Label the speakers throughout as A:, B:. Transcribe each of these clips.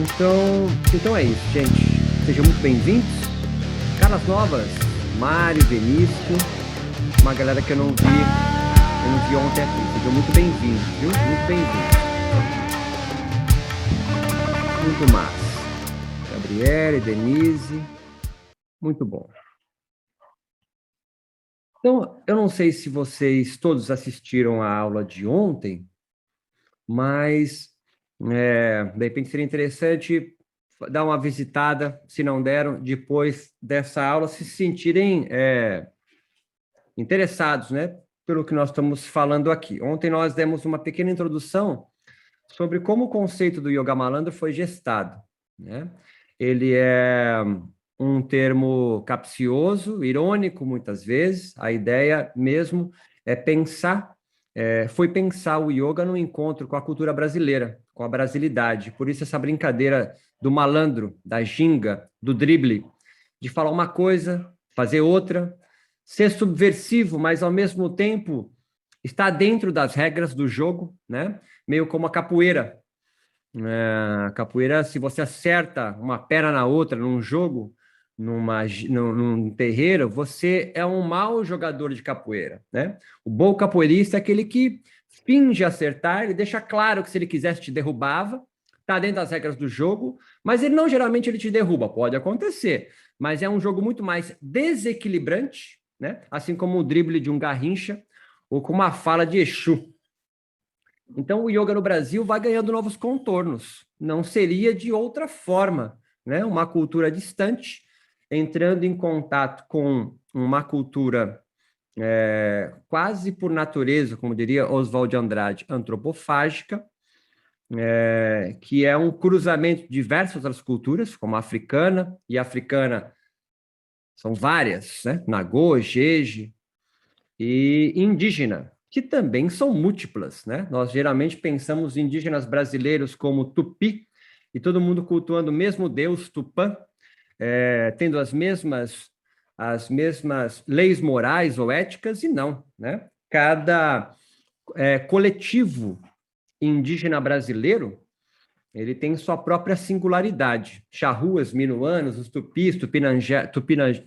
A: Então é isso, gente. Sejam muito bem-vindos. Caras novas, Mário, Benício, uma galera que eu não vi ontem aqui. Sejam muito bem-vindos, viu? Muito bem-vindos. Muito massa. Gabriele, Denise, muito bom. Então, eu não sei se vocês todos assistiram a aula de ontem, mas de repente seria interessante dar uma visitada, se não deram, depois dessa aula, se sentirem interessados, né, pelo que nós estamos falando aqui. Ontem nós demos uma pequena introdução sobre como o conceito do Yoga Malandro foi gestado, né? Ele é um termo capcioso, irônico, muitas vezes. A ideia mesmo é foi pensar o yoga no encontro com a cultura brasileira, com a brasilidade. Por isso essa brincadeira do malandro, da ginga, do drible, de falar uma coisa, fazer outra, ser subversivo, mas ao mesmo tempo estar dentro das regras do jogo, né? Meio como a capoeira. A capoeira, se você acerta uma perna na outra num jogo, num terreiro, você é um mau jogador de capoeira, né? O bom capoeirista é aquele que finge acertar, ele deixa claro que se ele quisesse te derrubava, tá dentro das regras do jogo, mas ele não geralmente ele te derruba, pode acontecer, mas é um jogo muito mais desequilibrante, né? Assim como o drible de um Garrincha ou como a fala de Exu. Então, o yoga no Brasil vai ganhando novos contornos. Não seria de outra forma, né? Uma cultura distante, entrando em contato com uma cultura quase por natureza, como diria Oswald de Andrade, antropofágica, que é um cruzamento de diversas outras culturas, como a africana, e a africana são várias, né? Nagô, Jeje, e indígena, que também são múltiplas, né? Nós geralmente pensamos indígenas brasileiros como Tupi, e todo mundo cultuando o mesmo Deus, Tupã, tendo as mesmas leis morais ou éticas, e não, né? Cada coletivo indígena brasileiro, ele tem sua própria singularidade. Charruas, minuanos, os tupis,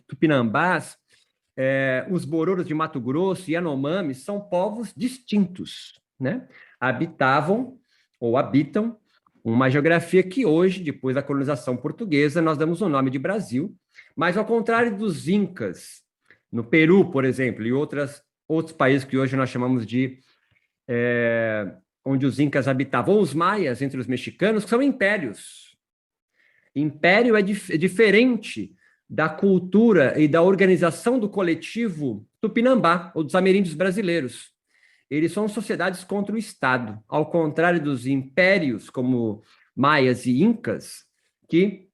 A: tupinambás, os bororos de Mato Grosso e Yanomami são povos distintos, né? Habitavam ou habitam uma geografia que hoje, depois da colonização portuguesa, nós damos o nome de Brasil, mas ao contrário dos incas, no Peru, por exemplo, e outros países que hoje nós chamamos de onde os incas habitavam, ou os maias entre os mexicanos, que são impérios. Império é diferente da cultura e da organização do coletivo tupinambá, ou dos ameríndios brasileiros. Eles são sociedades contra o Estado, ao contrário dos impérios, como maias e incas, que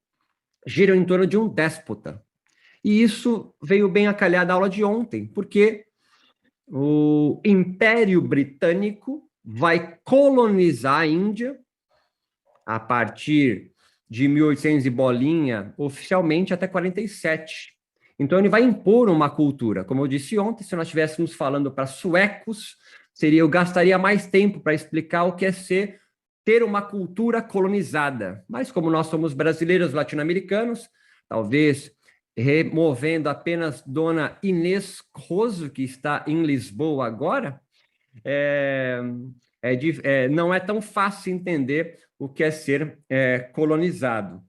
A: giram em torno de um déspota. E isso veio bem a calhar da aula de ontem, porque o Império Britânico vai colonizar a Índia a partir de 1800 e bolinha, oficialmente até 47. Então, ele vai impor uma cultura. Como eu disse ontem, se nós estivéssemos falando para suecos, eu gastaria mais tempo para explicar o que é ter uma cultura colonizada. Mas como nós somos brasileiros latino-americanos, talvez removendo apenas Dona Inês Roso, que está em Lisboa agora, não é tão fácil entender o que é ser colonizado.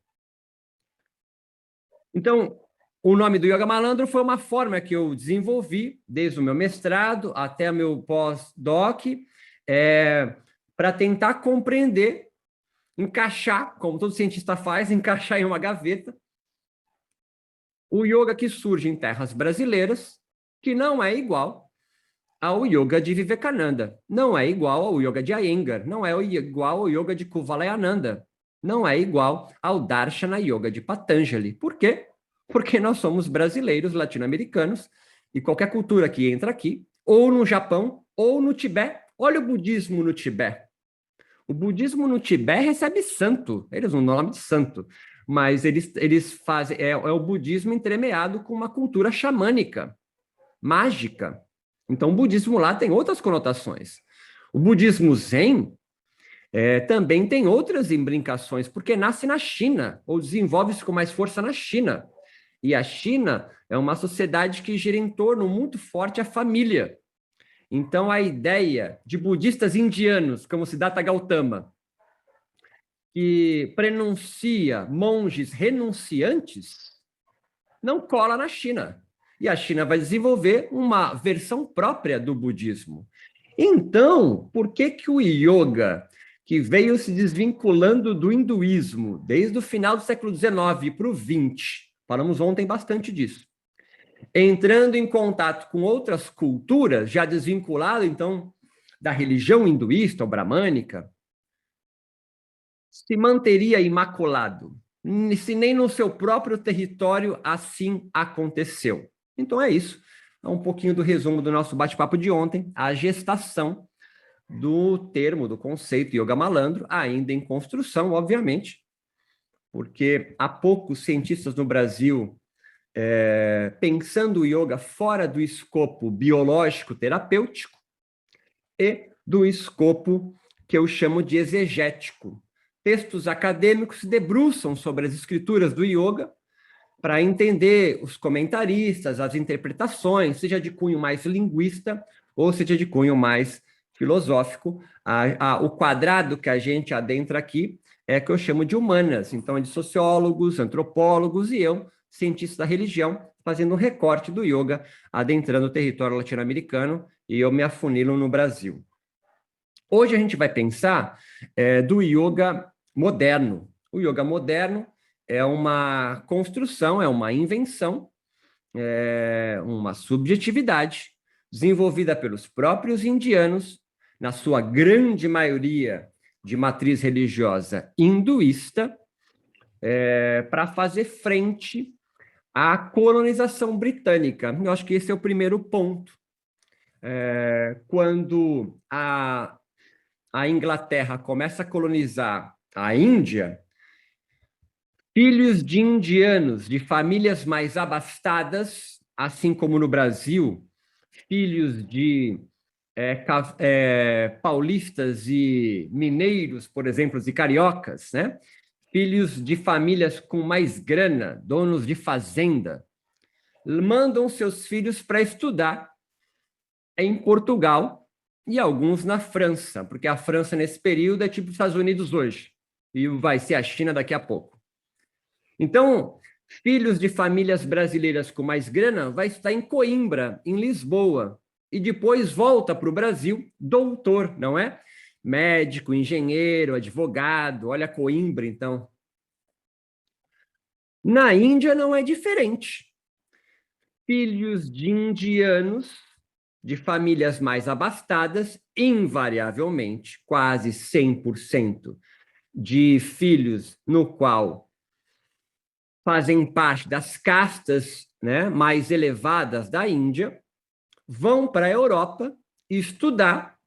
A: Então, o nome do Yoga Malandro foi uma forma que eu desenvolvi desde o meu mestrado até o meu pós-doc, para tentar compreender, encaixar, como todo cientista faz, encaixar em uma gaveta, o yoga que surge em terras brasileiras, que não é igual ao yoga de Vivekananda, não é igual ao yoga de Iyengar, não é igual ao yoga de Kuvalayananda, não é igual ao Darshana Yoga de Patanjali. Por quê? Porque nós somos brasileiros, latino-americanos, e qualquer cultura que entra aqui, ou no Japão, ou no Tibete. Olha o budismo no Tibete. O budismo no Tibete recebe santo, eles não dão nome de santo, mas eles fazem, o budismo entremeado com uma cultura xamânica, mágica. Então, o budismo lá tem outras conotações. O budismo Zen também tem outras imbricações, porque nasce na China, ou desenvolve-se com mais força na China. E a China é uma sociedade que gira em torno muito forte à família. Então, a ideia de budistas indianos, como Siddhartha Gautama, que prenuncia monges renunciantes, não cola na China. E a China vai desenvolver uma versão própria do budismo. Então, por que que o yoga, que veio se desvinculando do hinduísmo desde o final do século XIX para o XX, falamos ontem bastante disso, entrando em contato com outras culturas, já desvinculado, então, da religião hinduísta ou bramânica, se manteria imaculado, se nem no seu próprio território assim aconteceu. Então é isso, é um pouquinho do resumo do nosso bate-papo de ontem, a gestação do termo, do conceito yoga malandro, ainda em construção, obviamente, porque há poucos cientistas no Brasil pensando o yoga fora do escopo biológico terapêutico e do escopo que eu chamo de exegético. Textos acadêmicos se debruçam sobre as escrituras do yoga para entender os comentaristas, as interpretações, seja de cunho mais linguista ou seja de cunho mais filosófico. O quadrado que a gente adentra aqui é que eu chamo de humanas, então é de sociólogos, antropólogos e eu, cientista da religião, fazendo um recorte do yoga, adentrando o território latino-americano e eu me afunilo no Brasil. Hoje a gente vai pensar do yoga moderno. O yoga moderno é uma construção, é uma invenção, uma subjetividade desenvolvida pelos próprios indianos, na sua grande maioria de matriz religiosa hinduísta, para fazer frente à colonização britânica. Eu acho que esse é o primeiro ponto. Quando a Inglaterra começa a colonizar a Índia, filhos de indianos de famílias mais abastadas, assim como no Brasil, filhos de paulistas e mineiros, por exemplo, e cariocas, né? Filhos de famílias com mais grana, donos de fazenda, mandam seus filhos para estudar em Portugal e alguns na França, porque a França nesse período é tipo os Estados Unidos hoje, e vai ser a China daqui a pouco. Então, filhos de famílias brasileiras com mais grana vai estar em Coimbra, em Lisboa, e depois volta para o Brasil, doutor, não é? Médico, engenheiro, advogado, olha Coimbra, então. Na Índia não é diferente. Filhos de indianos, de famílias mais abastadas, invariavelmente, quase 100% de filhos no qual fazem parte das castas, né, mais elevadas da Índia, vão para a Europa estudar,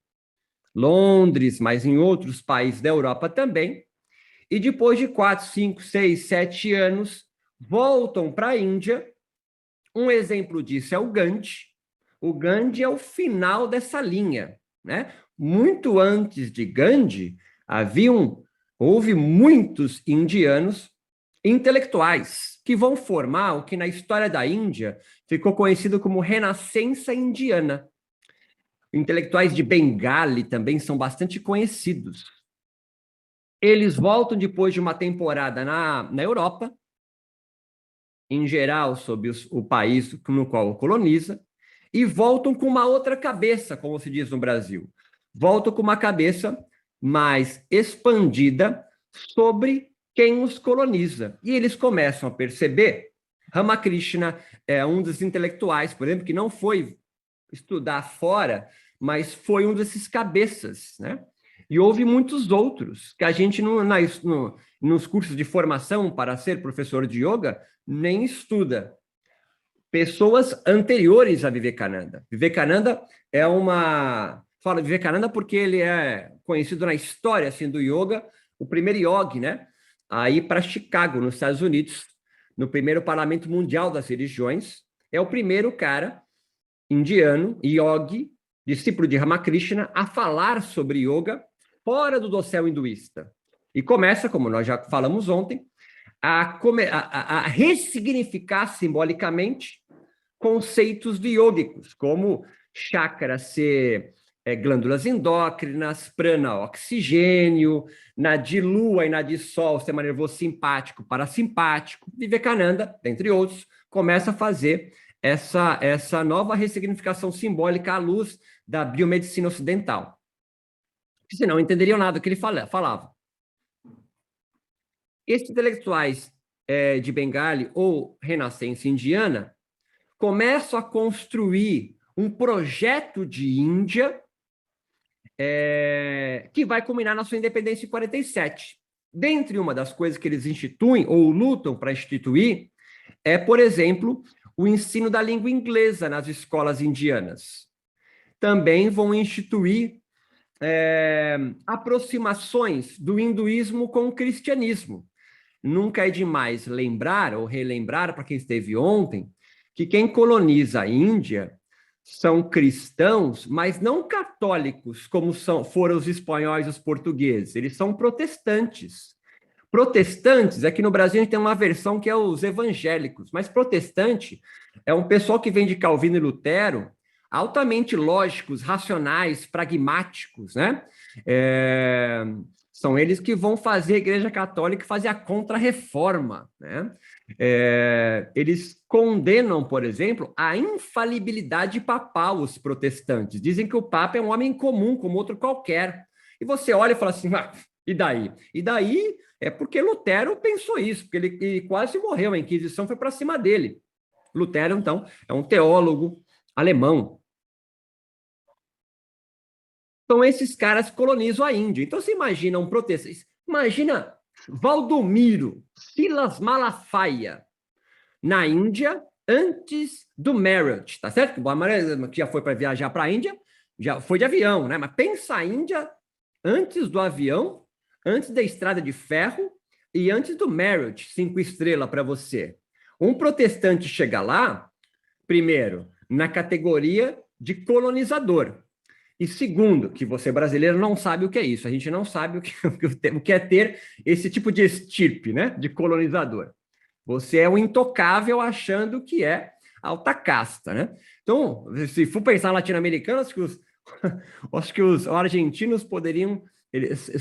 A: Londres, mas em outros países da Europa também, e depois de 4, 5, 6, 7 anos, voltam para a Índia. Um exemplo disso é o Gandhi. O Gandhi é o final dessa linha, né? Muito antes de Gandhi, houve muitos indianos intelectuais que vão formar o que na história da Índia ficou conhecido como Renascença Indiana. Intelectuais de Bengali também são bastante conhecidos. Eles voltam depois de uma temporada na Europa, em geral sob o país no qual coloniza, e voltam com uma outra cabeça, como se diz no Brasil. Voltam com uma cabeça mais expandida sobre quem os coloniza. E eles começam a perceber, Ramakrishna é um dos intelectuais, por exemplo, que não foi estudar fora, mas foi um desses cabeças, né? E houve muitos outros que a gente, nos cursos de formação para ser professor de yoga, nem estuda. Pessoas anteriores a Vivekananda. Vivekananda é uma... Fala Vivekananda porque ele é conhecido na história assim, do yoga, o primeiro yogi, né? Aí para Chicago, nos Estados Unidos, no primeiro Parlamento Mundial das Religiões, é o primeiro cara indiano, yogi, discípulo de Ramakrishna, a falar sobre yoga fora do dossel hinduísta. E começa, como nós já falamos ontem, a ressignificar simbolicamente conceitos iógicos, como chakra ser glândulas endócrinas, prana, oxigênio, nadi lua e nadi sol, sistema nervoso simpático, parasimpático. Vivekananda, dentre outros, começa a fazer essa nova ressignificação simbólica à luz da biomedicina ocidental. Senão não entenderiam nada do que ele falava. Esses intelectuais de Bengali ou renascença indiana começam a construir um projeto de Índia que vai culminar na sua independência em 47. Dentre uma das coisas que eles instituem ou lutam para instituir por exemplo, o ensino da língua inglesa nas escolas indianas. Também vão instituir aproximações do hinduísmo com o cristianismo. Nunca é demais lembrar ou relembrar para quem esteve ontem que quem coloniza a Índia são cristãos, mas não católicos, como foram os espanhóis e os portugueses. Eles são protestantes. Protestantes, aqui no Brasil a gente tem uma versão que é os evangélicos, mas protestante é um pessoal que vem de Calvino e Lutero, altamente lógicos, racionais, pragmáticos, né? São eles que vão fazer a Igreja Católica fazer a contra-reforma, né? Eles condenam, por exemplo, a infalibilidade papal, os protestantes. Dizem que o Papa é um homem comum, como outro qualquer. E você olha e fala assim, e daí? E daí é porque Lutero pensou isso, porque ele quase morreu, a Inquisição foi para cima dele. Lutero, então, é um teólogo alemão. Então, esses caras colonizam a Índia. Então, você imagina um protestante, imagina Valdomiro, Silas Malafaia, na Índia, antes do Marriott, tá certo? A maioria que já foi para viajar para a Índia, já foi de avião, né? Mas pensa a Índia antes do avião, antes da estrada de ferro e antes do Marriott, 5 estrelas para você. Um protestante chega lá, primeiro, na categoria de colonizador. E segundo, que você brasileiro não sabe o que é isso. A gente não sabe o que é ter esse tipo de estirpe, né? De colonizador. Você é um intocável achando que é alta casta, né? Então, se for pensar latino-americano, acho que os argentinos poderiam... Eles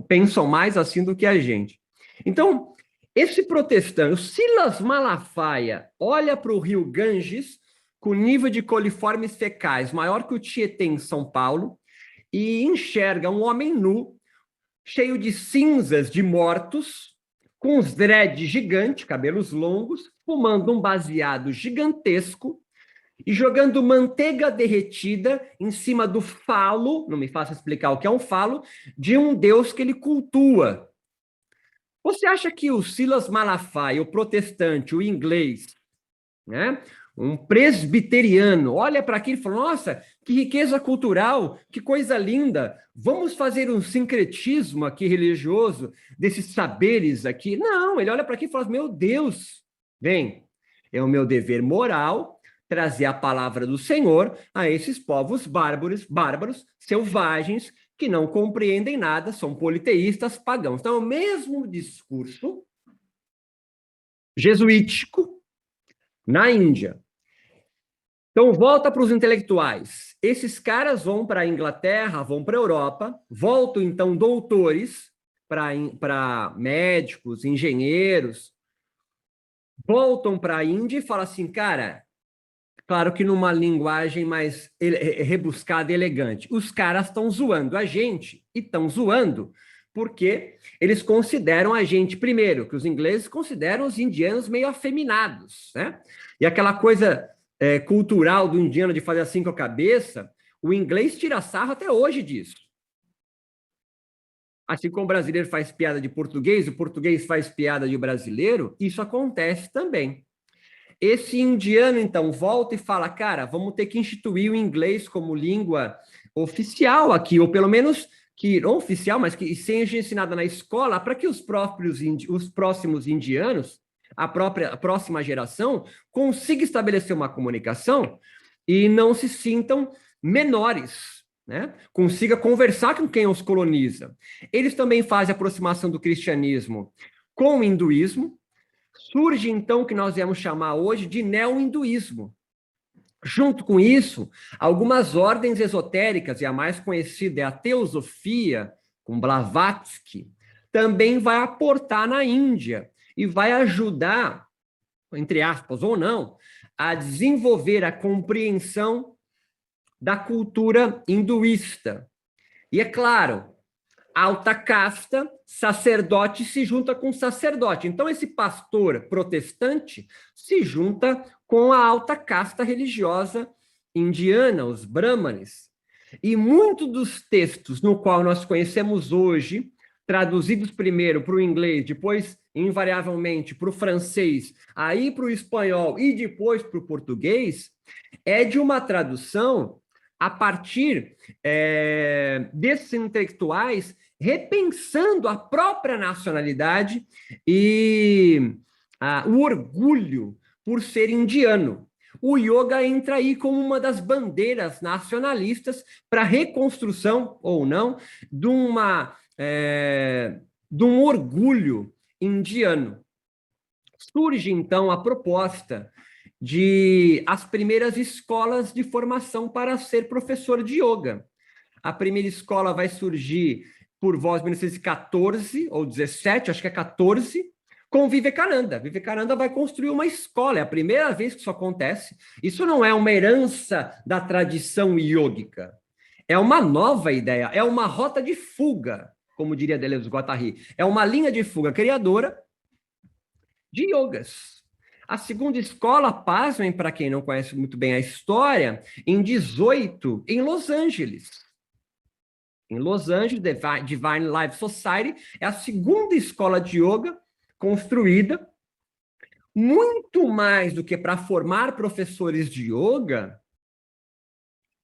A: pensam mais assim do que a gente. Então, esse protestante, o Silas Malafaia, olha para o rio Ganges com nível de coliformes fecais maior que o Tietê em São Paulo e enxerga um homem nu, cheio de cinzas de mortos, com os dreads gigantes, cabelos longos, fumando um baseado gigantesco e jogando manteiga derretida em cima do falo, não me faça explicar o que é um falo, de um deus que ele cultua. Você acha que o Silas Malafaia, o protestante, o inglês, né, um presbiteriano, olha para aquilo e fala, nossa, que riqueza cultural, que coisa linda, vamos fazer um sincretismo aqui religioso desses saberes aqui? Não, ele olha para aqui e fala, meu Deus, vem, é o meu dever moral trazer a palavra do Senhor a esses povos bárbaros, selvagens, que não compreendem nada, são politeístas, pagãos. Então, é o mesmo discurso jesuítico na Índia. Então, volta para os intelectuais. Esses caras vão para a Inglaterra, vão para a Europa, voltam, então, doutores para médicos, engenheiros, voltam para a Índia e falam assim, cara, claro que numa linguagem mais rebuscada e elegante, os caras estão zoando a gente e estão zoando porque eles consideram a gente, primeiro, que os ingleses consideram os indianos meio afeminados, né? E aquela coisa cultural do indiano de fazer assim com a cabeça, o inglês tira sarro até hoje disso. Assim como o brasileiro faz piada de português, o português faz piada de brasileiro, isso acontece também. Esse indiano, então, volta e fala, cara, vamos ter que instituir o inglês como língua oficial aqui, ou pelo menos que não oficial, mas que seja ensinada na escola, para que os próximos indianos, a próxima geração, consiga estabelecer uma comunicação e não se sintam menores, né, consiga conversar com quem os coloniza. Eles também fazem a aproximação do cristianismo com o hinduísmo. Surge, então, o que nós viemos chamar hoje de neo-hinduísmo. Junto com isso, algumas ordens esotéricas, e a mais conhecida é a Teosofia, com Blavatsky, também vai aportar na Índia e vai ajudar, entre aspas ou não, a desenvolver a compreensão da cultura hinduísta. E é claro, alta casta, sacerdote se junta com sacerdote. Então, esse pastor protestante se junta com a alta casta religiosa indiana, os brahmanes. E muitos dos textos no qual nós conhecemos hoje, traduzidos primeiro para o inglês, depois, invariavelmente, para o francês, aí para o espanhol e depois para o português, é de uma tradução a partir desses intelectuais repensando a própria nacionalidade e o orgulho por ser indiano. O yoga entra aí como uma das bandeiras nacionalistas para a reconstrução, ou não, de um orgulho indiano. Surge, então, a proposta de as primeiras escolas de formação para ser professor de yoga. A primeira escola vai surgir por volta de 1914 ou 17, acho que é 14, com Vivekananda. Vivekananda vai construir uma escola, é a primeira vez que isso acontece. Isso não é uma herança da tradição iógica, é uma nova ideia, é uma rota de fuga, como diria Deleuze Guattari, é uma linha de fuga criadora de yogas. A segunda escola, pasmem para quem não conhece muito bem a história, em 18, em Los Angeles. Em Los Angeles, Divine Life Society é a segunda escola de yoga construída, muito mais do que para formar professores de yoga,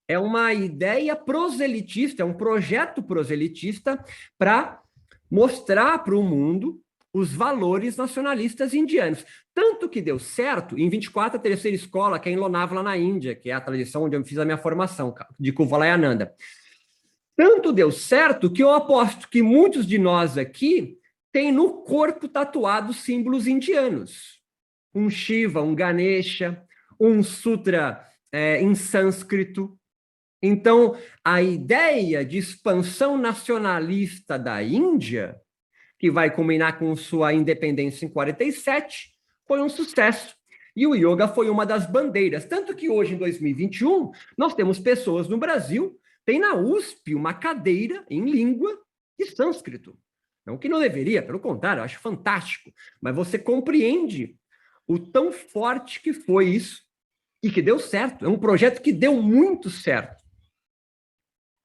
A: é uma ideia proselitista, é um projeto proselitista para mostrar para o mundo os valores nacionalistas indianos. Tanto que deu certo, em 24, a terceira escola, que é em Lonavala, na Índia, que é a tradição onde eu fiz a minha formação, de Kuvalayananda. Tanto deu certo que eu aposto que muitos de nós aqui têm no corpo tatuado símbolos indianos. Um Shiva, um Ganesha, um sutra em sânscrito. Então, a ideia de expansão nacionalista da Índia, que vai culminar com sua independência em 47, foi um sucesso. E o yoga foi uma das bandeiras. Tanto que hoje, em 2021, nós temos pessoas no Brasil, tem na USP uma cadeira em língua de sânscrito. Não que não deveria, pelo contrário, eu acho fantástico. Mas você compreende o tão forte que foi isso e que deu certo. É um projeto que deu muito certo.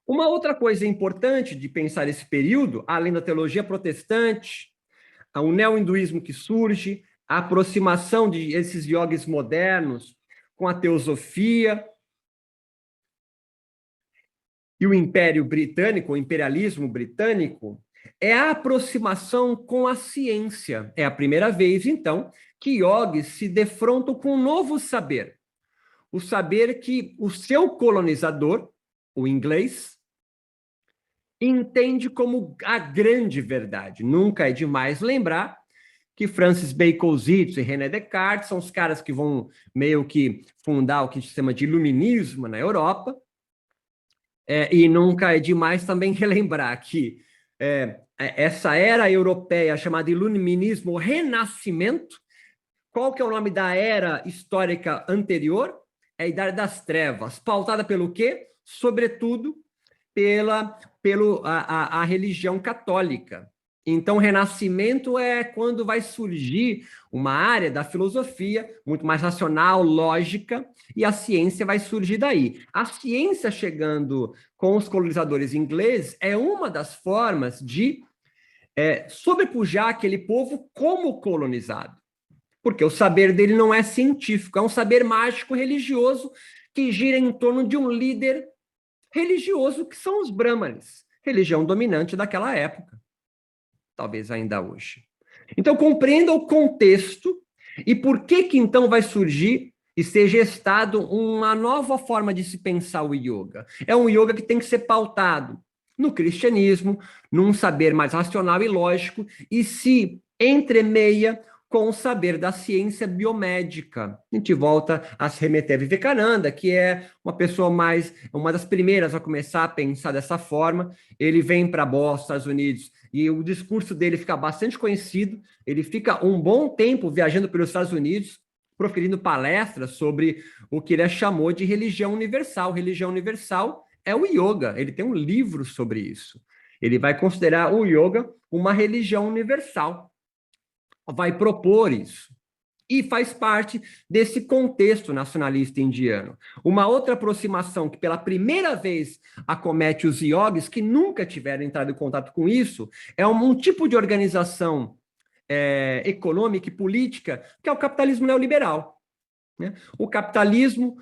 A: Uma outra coisa importante de pensar esse período, além da teologia protestante, o neo-hinduísmo que surge, a aproximação de esses yogis modernos com a teosofia e o Império Britânico, o imperialismo britânico, é a aproximação com a ciência. É a primeira vez, então, que yogis se defrontam com um novo saber. O saber que o seu colonizador, o inglês, entende como a grande verdade. Nunca é demais lembrar que Francis Bacon e René Descartes são os caras que vão meio que fundar o que se chama de iluminismo na Europa. E nunca é demais também relembrar que essa era europeia chamada iluminismo, Renascimento, qual que é o nome da era histórica anterior? É a Idade das Trevas, pautada pelo quê? Sobretudo pela religião católica. Então, o Renascimento é quando vai surgir uma área da filosofia muito mais racional, lógica, e a ciência vai surgir daí. A ciência chegando com os colonizadores ingleses é uma das formas de sobrepujar aquele povo como colonizado. Porque o saber dele não é científico, é um saber mágico religioso que gira em torno de um líder religioso que são os brahmanes, religião dominante daquela época, talvez ainda hoje. Então, compreenda o contexto e por que então vai surgir e ser gestado uma nova forma de se pensar o yoga. É um yoga que tem que ser pautado no cristianismo, num saber mais racional e lógico, e se entremeia com o saber da ciência biomédica. A gente volta a se remeter a Vivekananda, que é uma das primeiras a começar a pensar dessa forma. Ele vem para Boston, Estados Unidos, e o discurso dele fica bastante conhecido. Ele fica um bom tempo viajando pelos Estados Unidos, proferindo palestras sobre o que ele chamou de religião universal. Religião universal é o yoga. Ele tem um livro sobre isso. Ele vai considerar o yoga uma religião universal. Vai propor isso. E faz parte desse contexto nacionalista indiano. Uma outra aproximação que pela primeira vez acomete os yogis, que nunca tiveram entrado em contato com isso, é um tipo de organização econômica e política, que é o capitalismo neoliberal. Né? O capitalismo,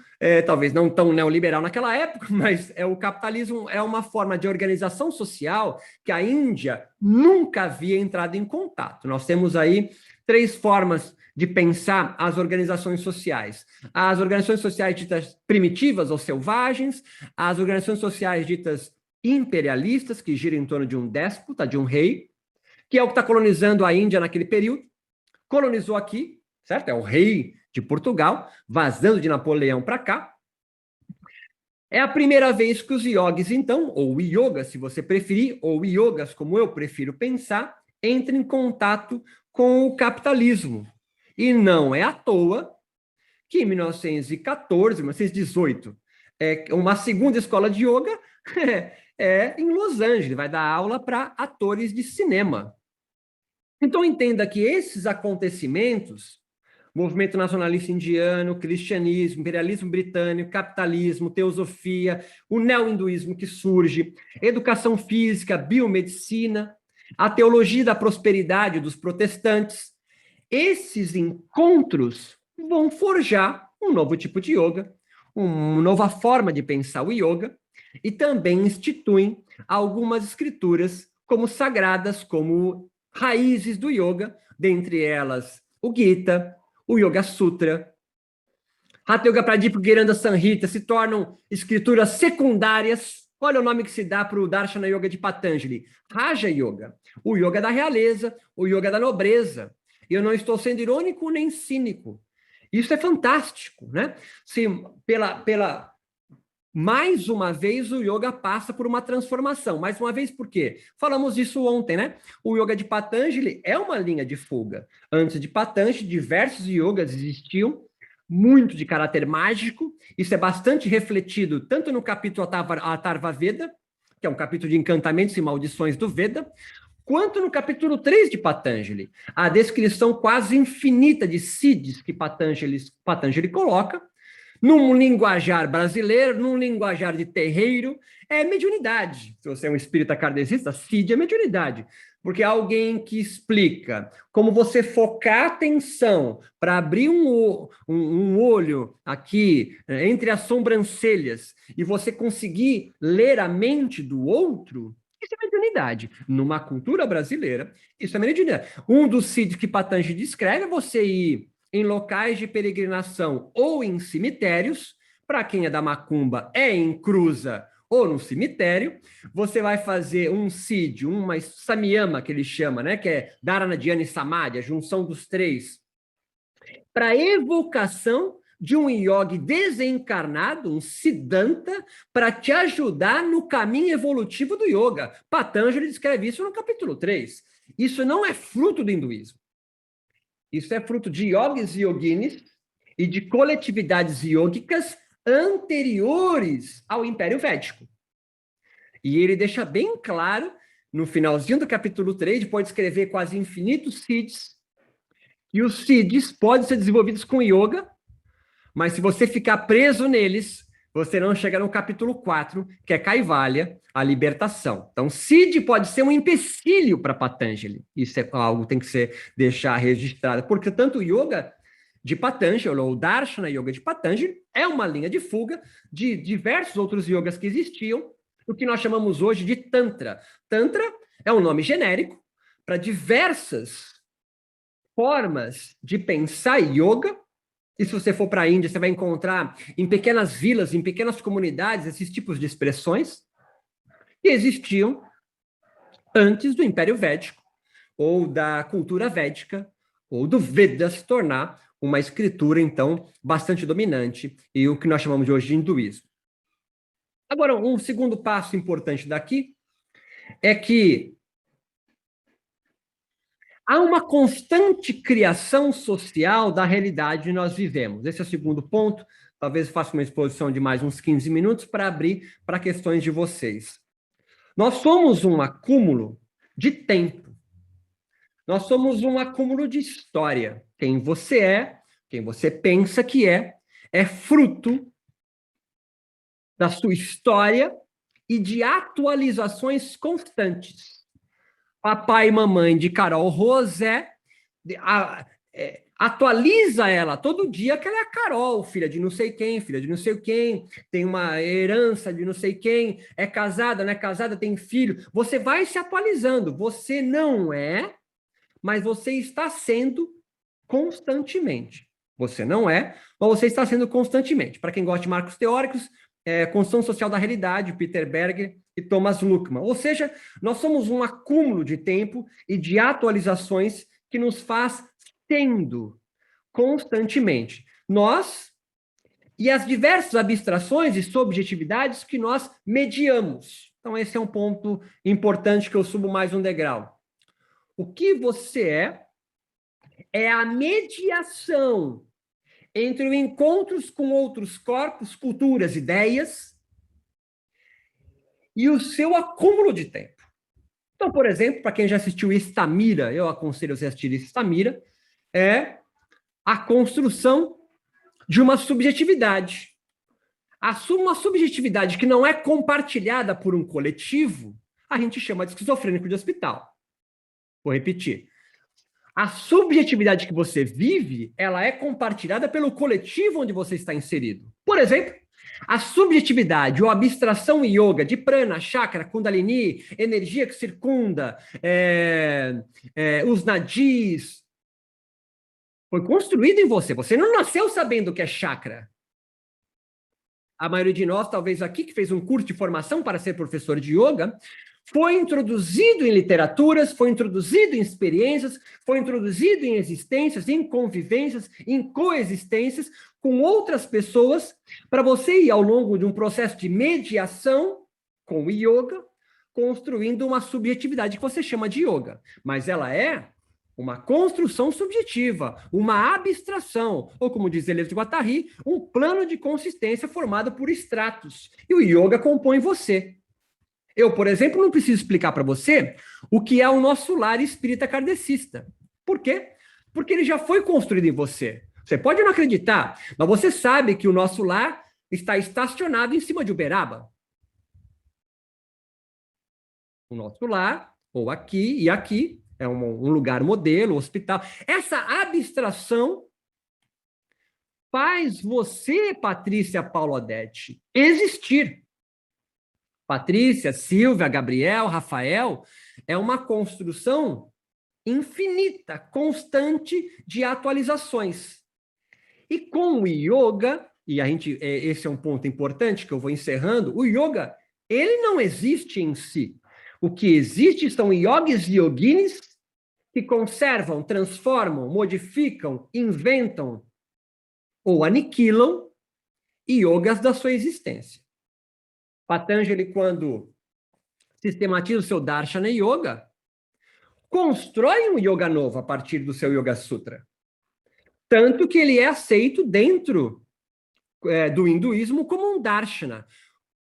A: talvez não tão neoliberal naquela época, mas o capitalismo é uma forma de organização social que a Índia nunca havia entrado em contato. Nós temos aí 3 formas de pensar as organizações sociais. As organizações sociais ditas primitivas ou selvagens, as organizações sociais ditas imperialistas, que giram em torno de um déspota, de um rei, que é o que está colonizando a Índia naquele período, colonizou aqui, certo? É o rei de Portugal, vazando de Napoleão para cá. É a primeira vez que os yogis, então, ou yogas, se você preferir, ou yogas, como eu prefiro pensar, entram em contato com o capitalismo. E não é à toa que em 1914, 1918, uma segunda escola de yoga em Los Angeles, vai dar aula para atores de cinema. Então, entenda que esses acontecimentos, movimento nacionalista indiano, cristianismo, imperialismo britânico, capitalismo, teosofia, o neo-hinduísmo que surge, educação física, biomedicina, a teologia da prosperidade dos protestantes, esses encontros vão forjar um novo tipo de yoga, uma nova forma de pensar o yoga, e também instituem algumas escrituras como sagradas, como raízes do yoga, dentre elas o Gita, o Yoga Sutra, Hatha Yoga Pradipika Giranda Samhita se tornam escrituras secundárias. Olha o nome que se dá para o Darshana Yoga de Patanjali, Raja Yoga, o yoga da realeza, o yoga da nobreza. E eu não estou sendo irônico nem cínico. Isso é fantástico, né? Se mais uma vez, o yoga passa por uma transformação. Mais uma vez, por quê? Falamos disso ontem, né? O yoga de Patanjali é uma linha de fuga. Antes de Patanjali, diversos yogas existiam, muito de caráter mágico. Isso é bastante refletido tanto no capítulo Atharva Veda, que é um capítulo de encantamentos e maldições do Veda, quanto no capítulo 3 de Patanjali. A descrição quase infinita de siddhis que Patanjali coloca, num linguajar brasileiro, num linguajar de terreiro, é mediunidade. Se você é um espírita kardecista, siddhi é mediunidade. Porque é alguém que explica como você focar a atenção para abrir um olho aqui, entre as sobrancelhas, e você conseguir ler a mente do outro, isso é mediunidade. Numa cultura brasileira, isso é mediunidade. Um dos siddhis que Patanjali descreve é você ir em locais de peregrinação ou em cemitérios. Para quem é da macumba, é em cruza ou no cemitério. Você vai fazer um siddhi, uma samyama, que ele chama, né? Que é Dharana, Dhyana e Samadhi, a junção dos 3, para evocação de um yogi desencarnado, um siddhanta, para te ajudar no caminho evolutivo do yoga. Patanjali descreve isso no capítulo 3. Isso não é fruto do hinduísmo. Isso é fruto de yogis e yoginis e de coletividades yógicas anteriores ao Império Védico. E ele deixa bem claro, no finalzinho do capítulo 3, depois de escrever quase infinitos siddhis, e os siddhis podem ser desenvolvidos com yoga, mas se você ficar preso neles, você não chega no capítulo 4, que é Kaivalya, a libertação. Então, siddhi pode ser um empecilho para Patanjali. Isso é algo que tem que ser deixar registrado, porque tanto o yoga de Patanjali, ou o Darshana Yoga de Patanjali, é uma linha de fuga de diversos outros yogas que existiam, o que nós chamamos hoje de Tantra. Tantra é um nome genérico para diversas formas de pensar yoga, E se você for para a Índia, você vai encontrar em pequenas vilas, em pequenas comunidades, esses tipos de expressões que existiam antes do Império Védico, ou da cultura védica, ou do Veda se tornar uma escritura, então, bastante dominante, e o que nós chamamos de hoje de hinduísmo. Agora, um segundo passo importante daqui é que há uma constante criação social da realidade que nós vivemos. Esse é o segundo ponto. Talvez eu faça uma exposição de mais uns 15 minutos para abrir para questões de vocês. Nós somos um acúmulo de tempo. Nós somos um acúmulo de história. Quem você pensa que é fruto da sua história e de atualizações constantes. Papai e mamãe de Carol Rosé atualiza ela todo dia que ela é a Carol, filha de não sei quem, filha de não sei quem, tem uma herança de não sei quem, é casada, não é casada, tem filho. Você vai se atualizando. Você não é, mas você está sendo constantemente. Você não é, mas você está sendo constantemente. Para quem gosta de marcos teóricos, Construção Social da Realidade, Peter Berger e Thomas Luckmann. Ou seja, nós somos um acúmulo de tempo e de atualizações que nos faz tendo constantemente. Nós e as diversas abstrações e subjetividades que nós mediamos. Então, esse é um ponto importante que eu subo mais um degrau. O que você é a mediação entre os encontros com outros corpos, culturas, ideias e o seu acúmulo de tempo. Então, por exemplo, para quem já assistiu Estamira, eu aconselho você a assistir Estamira, é a construção de uma subjetividade. Uma subjetividade que não é compartilhada por um coletivo, a gente chama de esquizofrênico de hospital. Vou repetir. A subjetividade que você vive, ela é compartilhada pelo coletivo onde você está inserido. Por exemplo, a subjetividade ou abstração yoga de prana, chakra, kundalini, energia que circunda, os nadis, foi construído em você. Você não nasceu sabendo o que é chakra. A maioria de nós, talvez aqui, que fez um curso de formação para ser professor de yoga, foi introduzido em literaturas, foi introduzido em experiências, foi introduzido em existências, em convivências, em coexistências com outras pessoas, para você ir ao longo de um processo de mediação com o yoga, construindo uma subjetividade que você chama de yoga. Mas ela é uma construção subjetiva, uma abstração, ou como diz Deleuze de Guattari, um plano de consistência formado por estratos. E o yoga compõe você. Eu, por exemplo, não preciso explicar para você o que é o nosso lar espírita kardecista. Por quê? Porque ele já foi construído em você. Você pode não acreditar, mas você sabe que o nosso lar está estacionado em cima de Uberaba. O nosso lar, ou aqui e aqui, é um lugar modelo, hospital. Essa abstração faz você, Patrícia Paula Odete, existir. Patrícia, Silvia, Gabriel, Rafael, é uma construção infinita, constante de atualizações. E com o yoga, e esse é um ponto importante que eu vou encerrando, o yoga, ele não existe em si. O que existe são yogis e yoginis que conservam, transformam, modificam, inventam ou aniquilam yogas da sua existência. Patanjali, quando sistematiza o seu Darshana Yoga, constrói um yoga novo a partir do seu Yoga Sutra. Tanto que ele é aceito dentro do hinduísmo como um Darshana.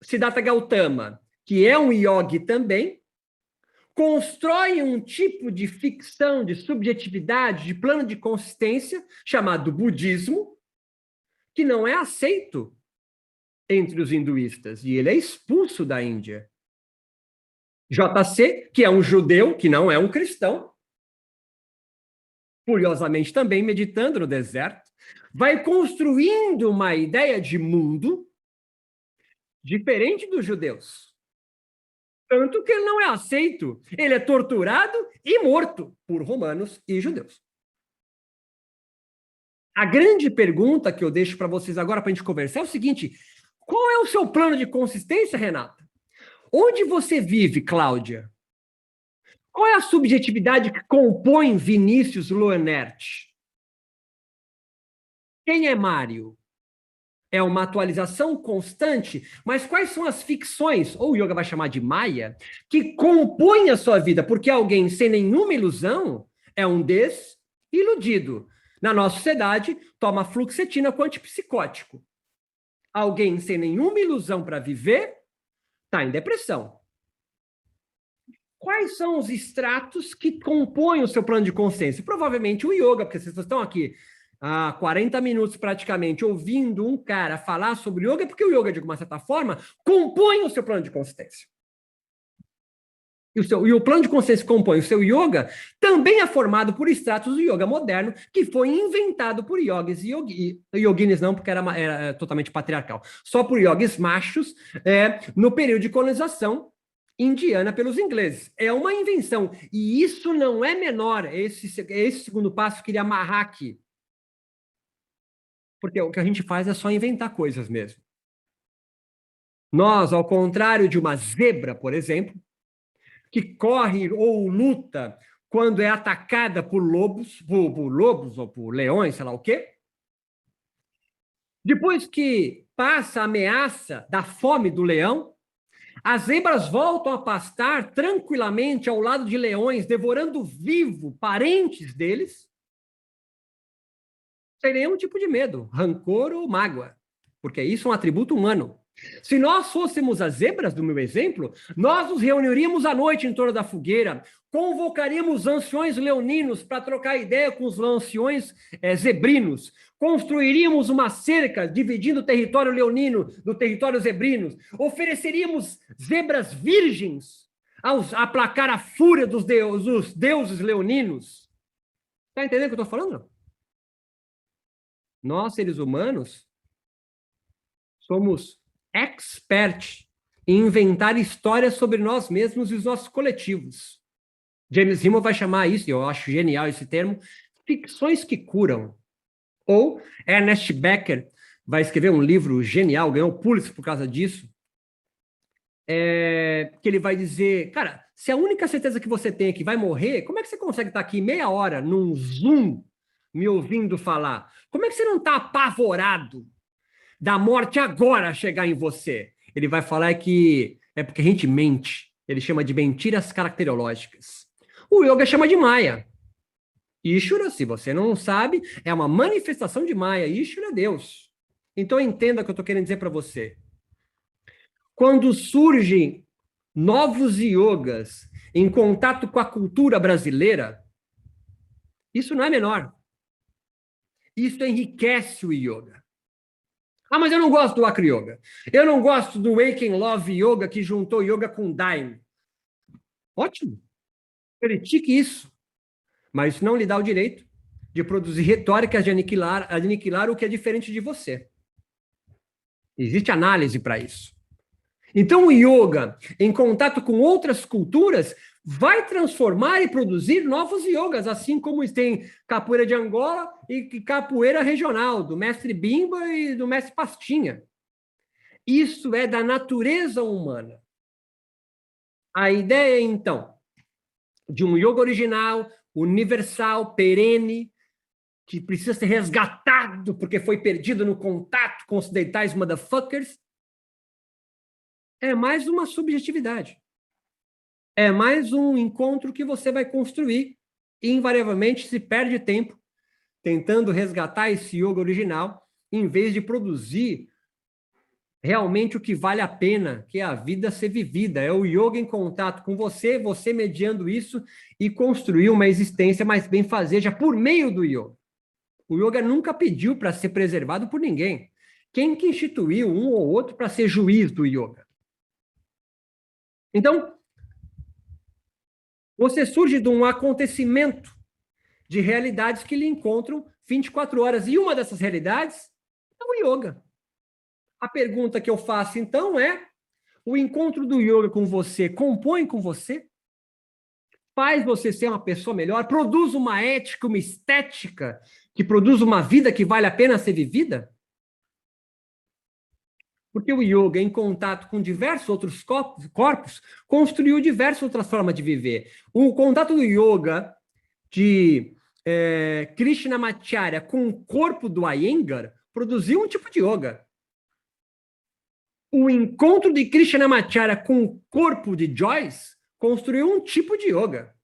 A: Siddhartha Gautama, que é um yogi também, constrói um tipo de ficção, de subjetividade, de plano de consistência, chamado budismo, que não é aceito entre os hinduístas, e ele é expulso da Índia. JC, que é um judeu, que não é um cristão, curiosamente também meditando no deserto, vai construindo uma ideia de mundo diferente dos judeus. Tanto que ele não é aceito, ele é torturado e morto por romanos e judeus. A grande pergunta que eu deixo para vocês agora para a gente conversar é o seguinte: qual é o seu plano de consistência, Renata? Onde você vive, Cláudia? Qual é a subjetividade que compõe Vinícius Loenert? Quem é Mário? É uma atualização constante, mas quais são as ficções, ou o yoga vai chamar de Maya, que compõem a sua vida? Porque alguém sem nenhuma ilusão é um desiludido. Na nossa sociedade, toma fluoxetina com antipsicótico. Alguém sem nenhuma ilusão para viver está em depressão. Quais são os estratos que compõem o seu plano de consciência? Provavelmente o yoga, porque vocês estão aqui há 40 minutos praticamente ouvindo um cara falar sobre yoga, porque o yoga, de alguma certa forma, compõe o seu plano de consciência. E o plano de consciência que compõe o seu yoga também é formado por estratos do yoga moderno, que foi inventado por yogis e yoginis não, porque era totalmente patriarcal, só por yogis machos, no período de colonização indiana pelos ingleses. É uma invenção, e isso não é menor, esse segundo passo que eu queria amarrar aqui. Porque o que a gente faz é só inventar coisas mesmo. Nós, ao contrário de uma zebra, por exemplo, que corre ou luta quando é atacada por lobos ou por leões, sei lá o quê. Depois que passa a ameaça da fome do leão, as zebras voltam a pastar tranquilamente ao lado de leões, devorando vivo parentes deles, sem nenhum tipo de medo, rancor ou mágoa, porque isso é um atributo humano. Se nós fôssemos as zebras do meu exemplo, nós nos reuniríamos à noite em torno da fogueira, convocaríamos anciões leoninos para trocar ideia com os anciões zebrinos, construiríamos uma cerca dividindo o território leonino do território zebrino, ofereceríamos zebras virgens a aplacar a fúria dos deuses leoninos. Está entendendo o que eu estou falando? Nós, seres humanos, somos expert em inventar histórias sobre nós mesmos e os nossos coletivos. James Hillman vai chamar isso, e eu acho genial esse termo, ficções que curam. Ou Ernest Becker vai escrever um livro genial, ganhou o Pulitzer por causa disso, que ele vai dizer, cara, se a única certeza que você tem é que vai morrer, como é que você consegue estar aqui meia hora num Zoom me ouvindo falar? Como é que você não está apavorado da morte agora chegar em você? Ele vai falar que é porque a gente mente. Ele chama de mentiras caracterológicas. O yoga chama de Maya. Ishvara, se você não sabe, é uma manifestação de Maya. Ishvara é Deus. Então entenda o que eu estou querendo dizer para você. Quando surgem novos yogas em contato com a cultura brasileira, isso não é menor. Isso enriquece o yoga. Ah, mas eu não gosto do Acro Yoga. Eu não gosto do Wake and Love Yoga que juntou yoga com Daime. Ótimo. Critique isso. Mas isso não lhe dá o direito de produzir retóricas de aniquilar o que é diferente de você. Existe análise para isso. Então, o yoga, em contato com outras culturas, vai transformar e produzir novos yogas, assim como tem capoeira de Angola e capoeira regional, do mestre Bimba e do mestre Pastinha. Isso é da natureza humana. A ideia, então, de um yoga original, universal, perene, que precisa ser resgatado porque foi perdido no contato com os ocidentais motherfuckers, é mais uma subjetividade. É mais um encontro que você vai construir e, invariavelmente, se perde tempo tentando resgatar esse yoga original, em vez de produzir realmente o que vale a pena, que é a vida ser vivida. É o yoga em contato com você, você mediando isso e construir uma existência mais bem-fazeja por meio do yoga. O yoga nunca pediu para ser preservado por ninguém. Quem que instituiu um ou outro para ser juiz do yoga? Então, você surge de um acontecimento de realidades que lhe encontram 24 horas. E uma dessas realidades é o yoga. A pergunta que eu faço, então, é: o encontro do yoga com você compõe com você? faz você ser uma pessoa melhor, produz uma ética, uma estética, que produz uma vida que vale a pena ser vivida? Porque o yoga, em contato com diversos outros corpos, construiu diversas outras formas de viver. O contato do yoga de Krishnamacharya com o corpo do Iyengar produziu um tipo de yoga. O encontro de Krishnamacharya com o corpo de Joyce construiu um tipo de yoga.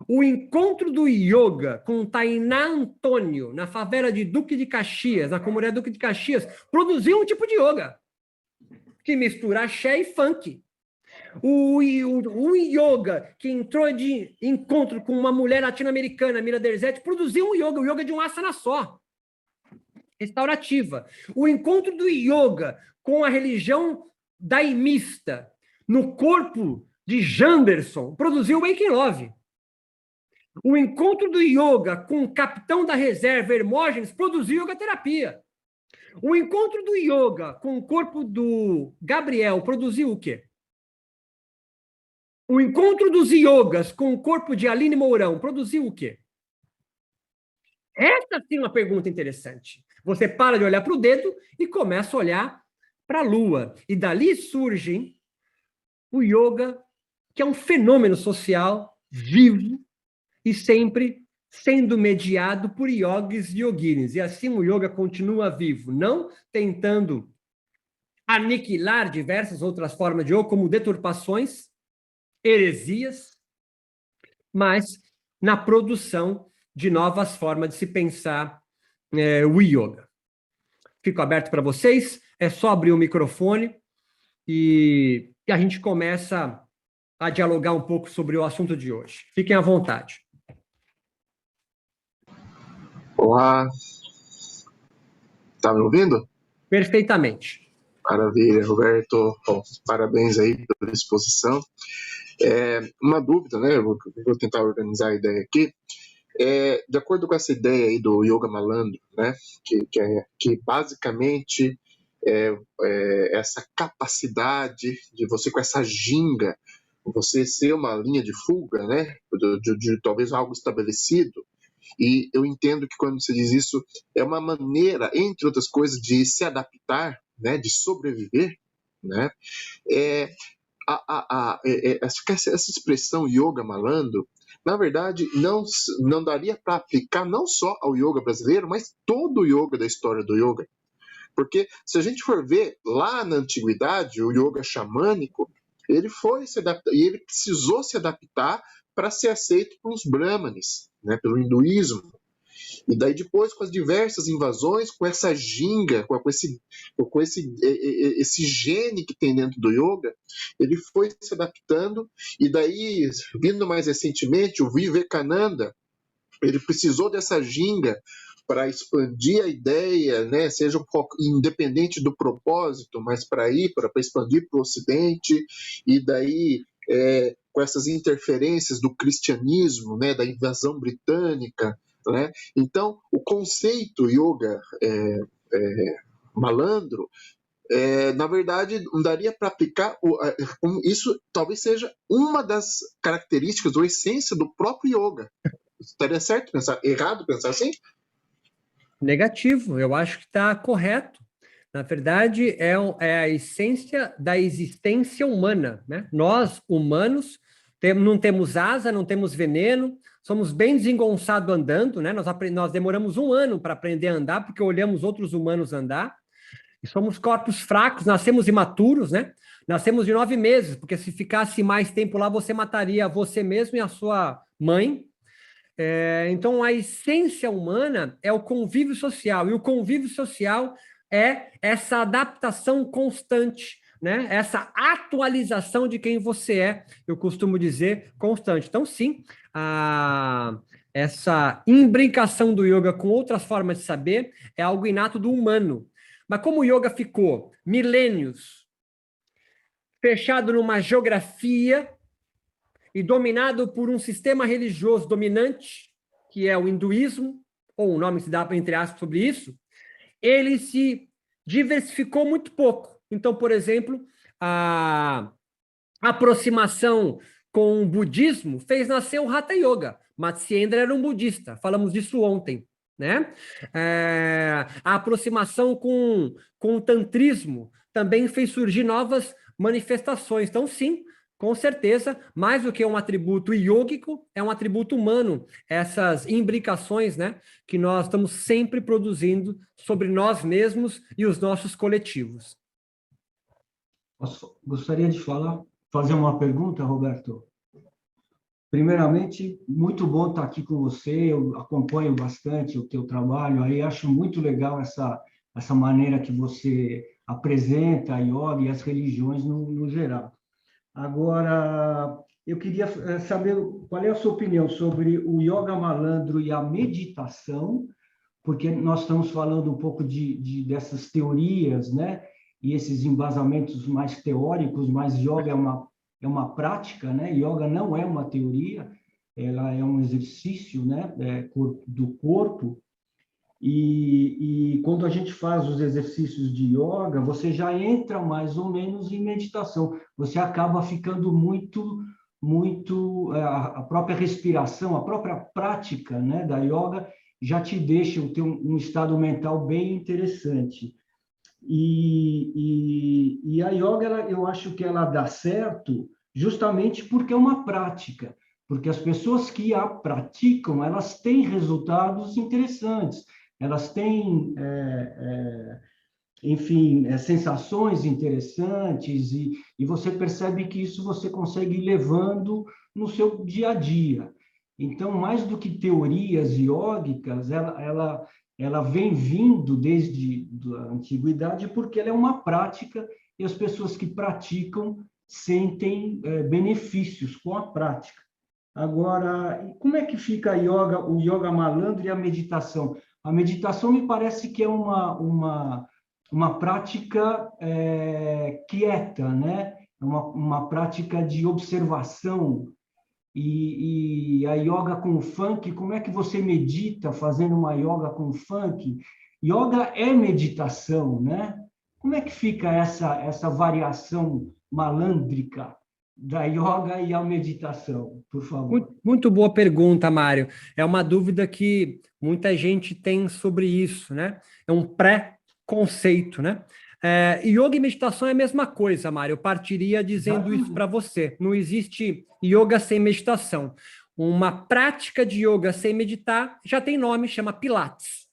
A: O encontro do yoga com Tainá Antônio na favela de Duque de Caxias, na comunidade Duque de Caxias, produziu um tipo de yoga que mistura axé e funk. O yoga que entrou de encontro com uma mulher latino-americana, Mira Derzete, produziu um yoga, o yoga de um asana só, restaurativa. O encontro do yoga com a religião daimista no corpo de Janderson produziu o Wake Love. O encontro do yoga com o capitão da reserva Hermógenes produziu yoga terapia. O encontro do yoga com o corpo do Gabriel produziu o quê? O encontro dos yogas com o corpo de Aline Mourão produziu o quê? Essa sim é uma pergunta interessante. Você para de olhar para o dedo e começa a olhar para a lua. E dali surge o yoga, que é um fenômeno social vivo e sempre sendo mediado por yogis e yoginis. E assim o yoga continua vivo, não tentando aniquilar diversas outras formas de yoga, como deturpações, heresias, mas na produção de novas formas de se pensar o yoga. Fico aberto para vocês, é só abrir o microfone e a gente começa a dialogar um pouco sobre o assunto de hoje. Fiquem à vontade.
B: Olá, tá me ouvindo?
A: Perfeitamente.
B: Maravilha, Roberto. Bom, parabéns aí pela exposição. Uma dúvida, né? Eu vou tentar organizar a ideia aqui. De acordo com essa ideia aí do Yoga Malandro, né? Que basicamente essa capacidade de você, com essa ginga, você ser uma linha de fuga, né? De talvez algo estabelecido. E eu entendo que quando você diz isso, é uma maneira, entre outras coisas, de se adaptar, né, de sobreviver, né? Essa expressão yoga malandro, na verdade, não daria para aplicar não só ao yoga brasileiro, mas todo o yoga da história do yoga. Porque se a gente for ver lá na antiguidade, o yoga xamânico, ele foi se adaptar, e ele precisou se adaptar para ser aceito pelos brahmanes, né, pelo hinduísmo. E daí depois, com as diversas invasões, com essa ginga, com esse gene que tem dentro do yoga, ele foi se adaptando. E daí, vindo mais recentemente, o Vivekananda, ele precisou dessa ginga para expandir a ideia, né, seja um pouco independente do propósito, mas para expandir para o Ocidente, e daí com essas interferências do cristianismo, né, da invasão britânica, né? Então, o conceito yoga malandro, na verdade, não daria para aplicar. Isso talvez seja uma das características ou essência do próprio yoga. Estaria certo pensar, errado pensar assim?
A: Negativo, eu acho que está correto. Na verdade, é a essência da existência humana, né? Nós, humanos, não temos asa, não temos veneno, somos bem desengonçados andando, né? Nós demoramos 1 ano para aprender a andar, porque olhamos outros humanos andar, e somos corpos fracos, nascemos imaturos, né? Nascemos de 9 meses, porque se ficasse mais tempo lá, você mataria você mesmo e a sua mãe. Então, a essência humana é o convívio social, e o convívio social é essa adaptação constante, né? Essa atualização de quem você é, eu costumo dizer, constante. Então, sim, essa imbricação do yoga com outras formas de saber é algo inato do humano. Mas como o yoga ficou milênios fechado numa geografia e dominado por um sistema religioso dominante, que é o hinduísmo, ou o nome se dá entre aspas sobre isso, ele se diversificou muito pouco. Então, por exemplo, a aproximação com o budismo fez nascer o Hatha Yoga. Matsyendra era um budista, falamos disso ontem, né? A aproximação com o tantrismo também fez surgir novas manifestações. Então, sim, com certeza, mais do que um atributo iógico, é um atributo humano, essas imbricações, né, que nós estamos sempre produzindo sobre nós mesmos e os nossos coletivos.
C: Gostaria de fazer uma pergunta, Roberto. Primeiramente, muito bom estar aqui com você, eu acompanho bastante o teu trabalho, aí acho muito legal essa maneira que você apresenta a yoga e as religiões no geral. Agora, eu queria saber qual é a sua opinião sobre o yoga malandro e a meditação, porque nós estamos falando um pouco dessas teorias, né? E esses embasamentos mais teóricos, mas yoga é uma prática, né? Yoga não é uma teoria, ela é um exercício, né? Do corpo. E quando a gente faz os exercícios de yoga, você já entra mais ou menos em meditação. Você acaba ficando muito a própria respiração, a própria prática, né, da yoga já te deixa ter um estado mental bem interessante. E a yoga, eu acho que ela dá certo justamente porque é uma prática, porque as pessoas que a praticam, elas têm resultados interessantes, elas têm, enfim, sensações interessantes e você percebe que isso você consegue ir levando no seu dia a dia. Então, mais do que teorias iógicas, ela vem vindo desde a antiguidade porque ela é uma prática e as pessoas que praticam sentem benefícios com a prática. Agora, como é que fica o yoga malandro e a meditação? A meditação me parece que é uma prática quieta, né? Uma prática de observação. E a yoga com funk, como é que você medita fazendo uma yoga com funk? Yoga é meditação, né? Como é que fica essa variação malandrica da yoga e a meditação, por favor?
A: Muito boa pergunta, Mário. É uma dúvida que muita gente tem sobre isso, né? É um pré-conceito, né? Yoga e meditação é a mesma coisa, Mário. Eu partiria dizendo isso para você. Não existe yoga sem meditação. Uma prática de yoga sem meditar já tem nome, chama Pilates.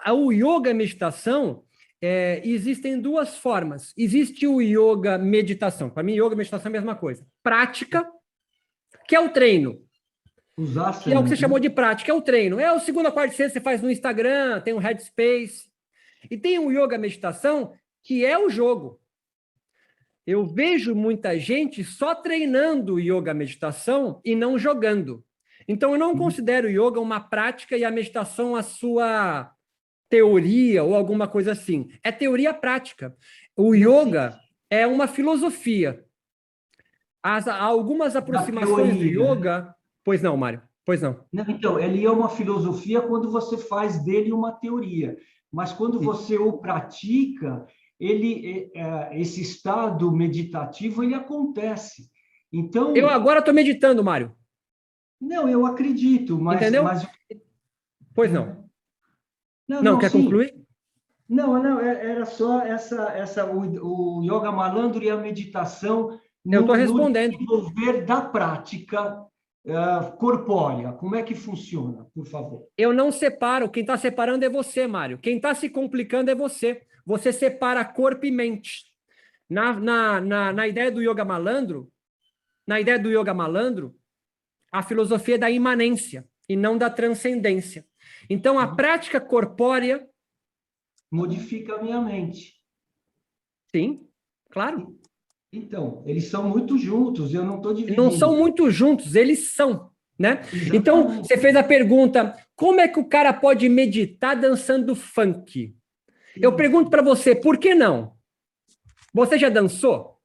A: O yoga e meditação, existem duas formas. Existe o yoga meditação. Para mim, yoga e meditação é a mesma coisa. Prática, que é o treino. Que é o que você chamou de prática, é o treino. É o segunda, quarta e sexta, você faz no Instagram, tem um Headspace. E tem o yoga meditação, que é o jogo. Eu vejo muita gente só treinando yoga meditação e não jogando. Então, eu não considero o yoga uma prática e a meditação a sua teoria ou alguma coisa assim. É teoria prática. O yoga é uma filosofia. Há algumas aproximações do yoga... Né? Pois não, Mário. Pois não.
C: Então, ele é uma filosofia quando você faz dele uma teoria. Mas quando você o pratica, esse estado meditativo, ele acontece. Então...
A: Eu agora estou meditando, Mário.
C: Não, eu acredito, mas...
A: Entendeu? Pois não. Não, quer concluir?
C: Não, era só o yoga malandro e a meditação
A: eu estou respondendo.
C: No desenvolver da prática corpórea. Como é que funciona, por favor?
A: Eu não separo. Quem está separando é você, Mário. Quem está se complicando é você. Você separa corpo e mente. Na ideia do yoga malandro, a filosofia é da imanência e não da transcendência. Então, a prática corpórea
C: modifica a minha mente.
A: Sim, claro.
C: Então, eles são muito juntos, eu não estou dividindo.
A: Não são muito juntos, eles são, né? Exatamente. Então, você fez a pergunta, como é que o cara pode meditar dançando funk? Eu pergunto para você, por que não? Você já dançou?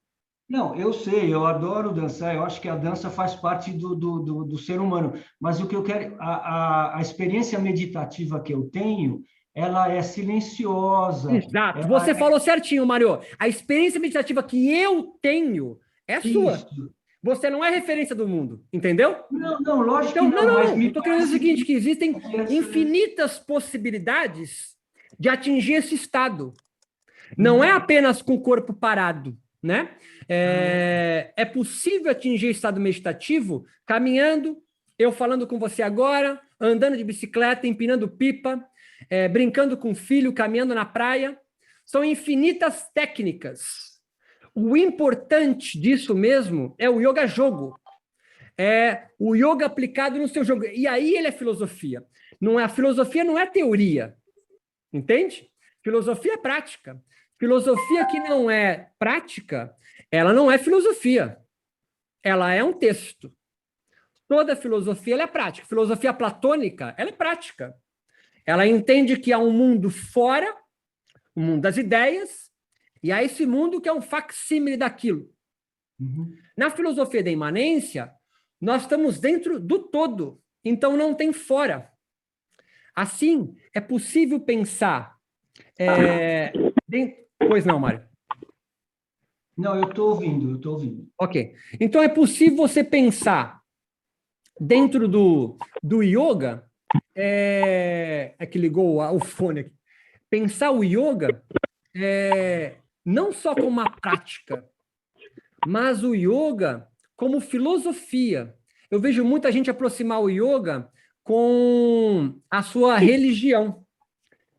C: Não, eu sei, eu adoro dançar, eu acho que a dança faz parte do ser humano, mas o que eu quero, a experiência meditativa que eu tenho, ela é silenciosa.
A: Exato, você falou certinho, Mário. A experiência meditativa que eu tenho é sua. Você não é referência do mundo, entendeu?
C: Não, lógico
A: Então,
C: que não, mas
A: não.
C: me
A: Estou querendo dizer o seguinte, que existem
C: parece-
A: infinitas possibilidades de atingir esse estado. Não é apenas com o corpo parado, né? É possível atingir estado meditativo caminhando, eu falando com você agora, andando de bicicleta, empinando pipa, brincando com o filho, caminhando na praia. São infinitas técnicas. O importante disso mesmo é o yoga jogo. É o yoga aplicado no seu jogo. E aí ele é filosofia. A filosofia não é teoria, entende? Filosofia é prática. Filosofia que não é prática, ela não é filosofia. Ela é um texto. Toda filosofia ela é prática. Filosofia platônica, ela é prática. Ela entende que há um mundo fora, o mundo das ideias, e há esse mundo que é um facsímile daquilo. Na filosofia da imanência, nós estamos dentro do todo, então não tem fora. Assim, é possível pensar... Pois não, Mário.
C: Não, eu estou ouvindo.
A: Ok. Então, é possível você pensar dentro do yoga... É que ligou o fone aqui. Pensar o yoga não só como uma prática, mas o yoga como filosofia. Eu vejo muita gente aproximar o yoga com a sua religião.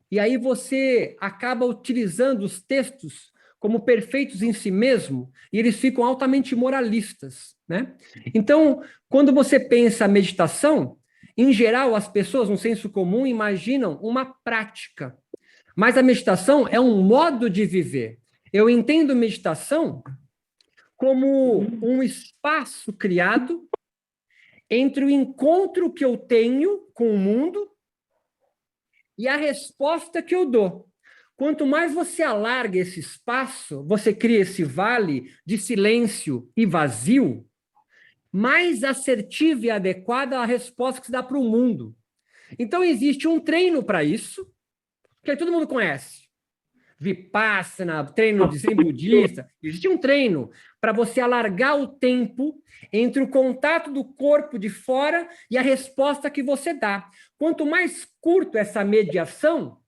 A: E aí você acaba utilizando os textos como perfeitos em si mesmo, e eles ficam altamente moralistas, né? Então, quando você pensa a meditação, em geral, as pessoas, no senso comum, imaginam uma prática. Mas a meditação é um modo de viver. Eu entendo meditação como um espaço criado entre o encontro que eu tenho com o mundo e a resposta que eu dou. Quanto mais você alarga esse espaço, você cria esse vale de silêncio e vazio, mais assertiva e adequada a resposta que se dá para o mundo. Então, existe um treino para isso, que todo mundo conhece. Vipassana, treino de zen budista. Existe um treino para você alargar o tempo entre o contato do corpo de fora e a resposta que você dá. Quanto mais curto essa mediação,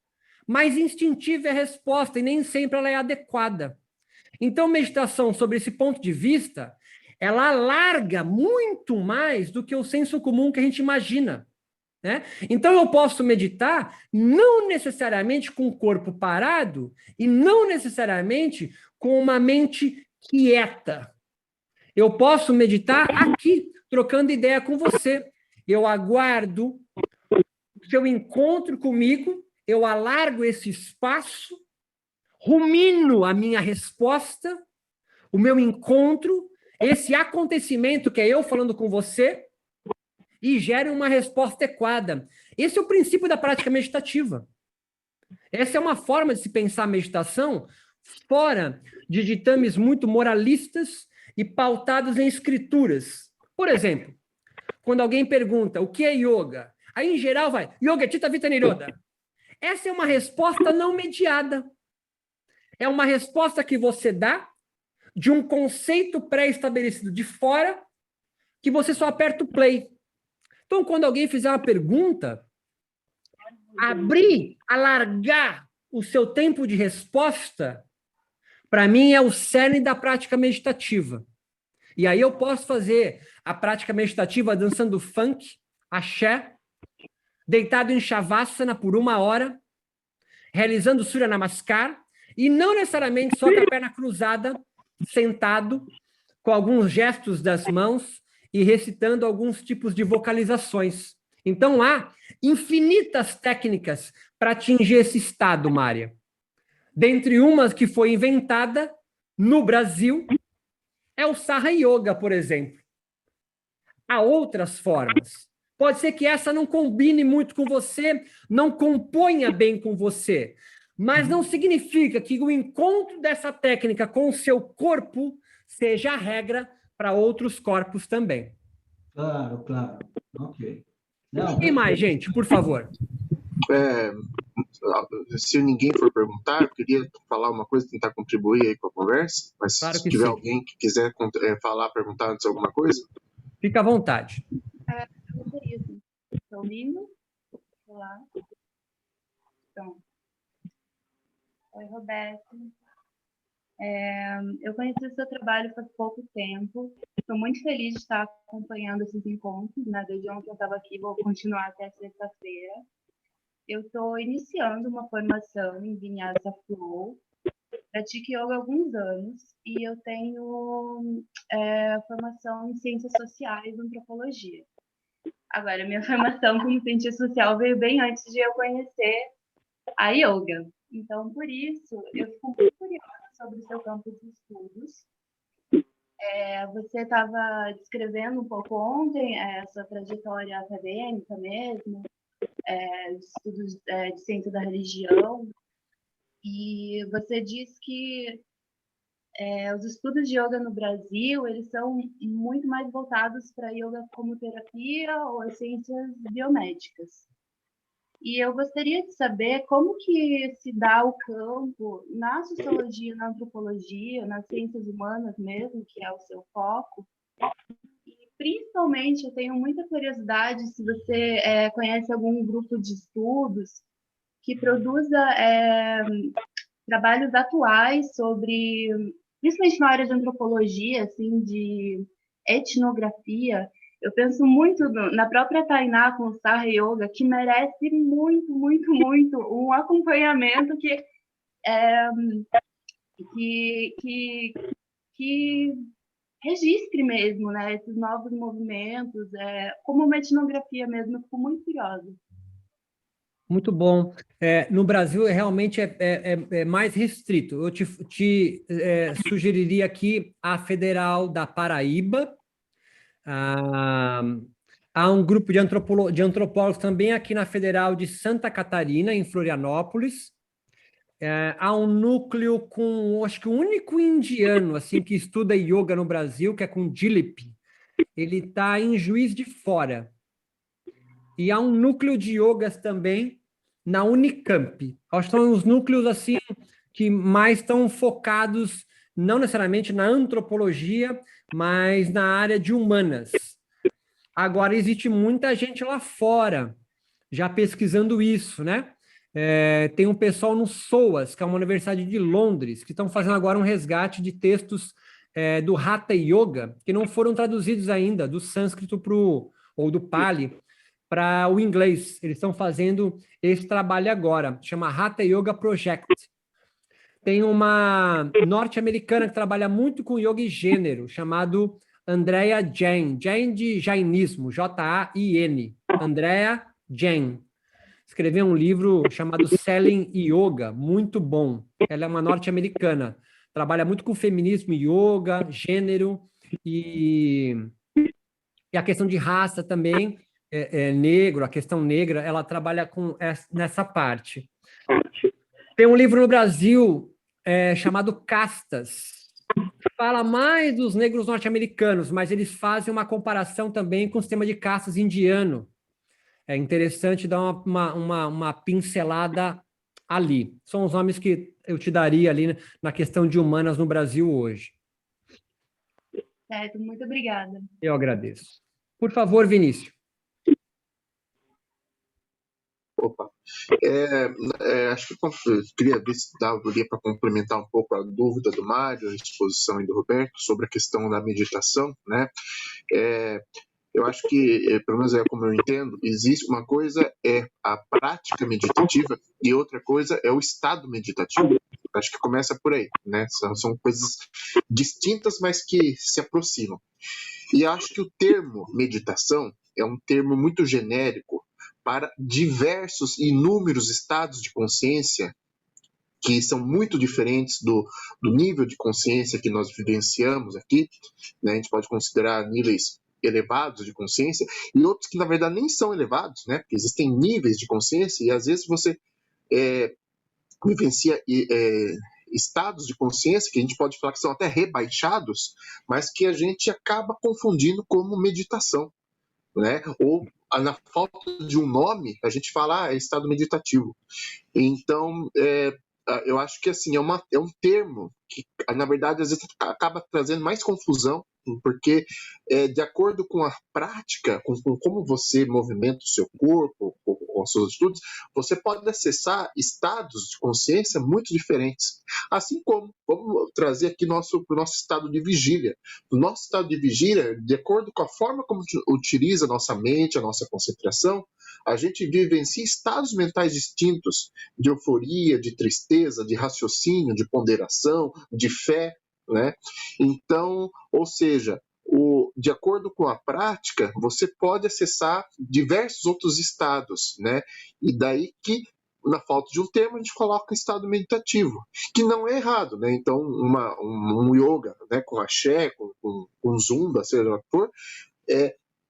A: mais instintiva é a resposta e nem sempre ela é adequada. Então, meditação, sobre esse ponto de vista, ela alarga muito mais do que o senso comum que a gente imagina. Né? Então, eu posso meditar não necessariamente com o corpo parado e não necessariamente com uma mente quieta. Eu posso meditar aqui, trocando ideia com você. Eu aguardo o seu encontro comigo, eu alargo esse espaço, rumino a minha resposta, o meu encontro, esse acontecimento que é eu falando com você, e gere uma resposta adequada. Esse é o princípio da prática meditativa. Essa é uma forma de se pensar a meditação fora de ditames muito moralistas e pautados em escrituras. Por exemplo, quando alguém pergunta o que é yoga, aí em geral vai, yoga chitta vita nirodha. Essa é uma resposta não mediada. É uma resposta que você dá de um conceito pré-estabelecido de fora que você só aperta o play. Então, quando alguém fizer uma pergunta, alargar o seu tempo de resposta, para mim é o cerne da prática meditativa. E aí eu posso fazer a prática meditativa dançando funk, axé, deitado em shavasana por 1 hora, realizando Surya Namaskar, e não necessariamente só com a perna cruzada, sentado, com alguns gestos das mãos e recitando alguns tipos de vocalizações. Então, há infinitas técnicas para atingir esse estado, Mária. Dentre umas que foi inventada no Brasil, é o Saha Yoga, por exemplo. Há outras formas. Pode ser que essa não combine muito com você, não componha bem com você, mas não significa que o encontro dessa técnica com o seu corpo seja a regra para outros corpos também.
C: Claro. Ok.
A: Não, e mais, gente, por favor.
B: se ninguém for perguntar, eu queria falar uma coisa, tentar contribuir aí com a conversa, mas
A: Claro
B: se
A: que
B: tiver
A: sim.
B: alguém que quiser falar, perguntar antes alguma coisa.
A: Fica à vontade.
D: Eu gostaria, sim. Estou ouvindo? Olá. Então, oi, Roberto. Eu conheci o seu trabalho faz pouco tempo. Estou muito feliz de estar acompanhando esses encontros, né? Desde ontem eu estava aqui, vou continuar até sexta-feira. Eu estou iniciando uma formação em Vinyasa Flow. Pratico yoga há alguns anos e eu tenho formação em ciências sociais e antropologia. Agora, minha formação como cientista social veio bem antes de eu conhecer a yoga. Então, por isso, eu fico muito curiosa sobre o seu campo de estudos. Você estava descrevendo um pouco ontem a sua trajetória acadêmica mesmo, de estudos de ciência da religião, e você diz que os estudos de yoga no Brasil, eles são muito mais voltados para yoga como terapia ou as ciências biomédicas. E eu gostaria de saber como que se dá o campo na sociologia, na antropologia, nas ciências humanas mesmo, que é o seu foco. E, principalmente, eu tenho muita curiosidade se você conhece algum grupo de estudos que produza trabalhos atuais sobre, principalmente na área de antropologia, assim, de etnografia. Eu penso muito na própria Tainá com o Sarra Yoga, que merece muito, muito, muito um acompanhamento que registre mesmo, né, esses novos movimentos, como uma etnografia mesmo. Eu fico muito curiosa.
A: Muito bom. No Brasil, realmente é mais restrito. Eu te sugeriria aqui a Federal da Paraíba. Há um grupo de antropólogos também aqui na Federal de Santa Catarina, em Florianópolis. Há um núcleo com, acho que o único indiano assim que estuda yoga no Brasil, que é com Dilip. Ele está em Juiz de Fora. E há um núcleo de yogas também na Unicamp. Acho que são os núcleos assim que mais estão focados não necessariamente na antropologia, mas na área de humanas. Agora, existe muita gente lá fora já pesquisando isso, né? Tem um pessoal no SOAS, que é uma universidade de Londres, que estão fazendo agora um resgate de textos do Hatha Yoga, que não foram traduzidos ainda do sânscrito ou do Pali para o inglês. Eles estão fazendo esse trabalho agora, chama Hatha Yoga Project. Tem uma norte-americana que trabalha muito com yoga e gênero, chamado Andrea Jain. Jain de jainismo, Jain. Andrea Jain. Escreveu um livro chamado Selling Yoga, muito bom. Ela é uma norte-americana. Trabalha muito com feminismo, yoga, gênero e a questão de raça também, negro, a questão negra, ela trabalha nessa parte. Tem um livro no Brasil chamado Castas. Fala mais dos negros norte-americanos, mas eles fazem uma comparação também com o sistema de castas indiano. É interessante dar uma pincelada ali. São os nomes que eu te daria ali na questão de humanas no Brasil hoje.
D: Certo, muito obrigada.
A: Eu agradeço. Por favor, Vinícius.
B: Opa. Acho que eu queria ver se daria para complementar um pouco a dúvida do Mário, a exposição e do Roberto sobre a questão da meditação, né? Eu acho que, pelo menos como eu entendo, existe uma coisa a prática meditativa e outra coisa é o estado meditativo. Acho que começa por aí, né? São coisas distintas, mas que se aproximam. E acho que o termo meditação é um termo muito genérico para diversos e inúmeros estados de consciência que são muito diferentes do nível de consciência que nós vivenciamos aqui, né? A gente pode considerar níveis elevados de consciência e outros que, na verdade, nem são elevados, né? Porque existem níveis de consciência e, às vezes, você vivencia estados de consciência que a gente pode falar que são até rebaixados, mas que a gente acaba confundindo como meditação, né? Ou na falta de um nome, a gente fala, é estado meditativo. Então, eu acho que assim, é um termo que, na verdade, às vezes acaba trazendo mais confusão, porque de acordo com a prática, com como você movimenta o seu corpo, com os seus estudos, você pode acessar estados de consciência muito diferentes. Assim como, vamos trazer aqui para o nosso estado de vigília. O nosso estado de vigília, de acordo com a forma como utiliza a nossa mente, a nossa concentração, a gente vivencia estados mentais distintos, de euforia, de tristeza, de raciocínio, de ponderação, de fé, né? Então, ou seja, de acordo com a prática, você pode acessar diversos outros estados, né? E daí que, na falta de um termo, a gente coloca estado meditativo, que não é errado, né? Então, um yoga, né, com axé, com zumba, seja o que for,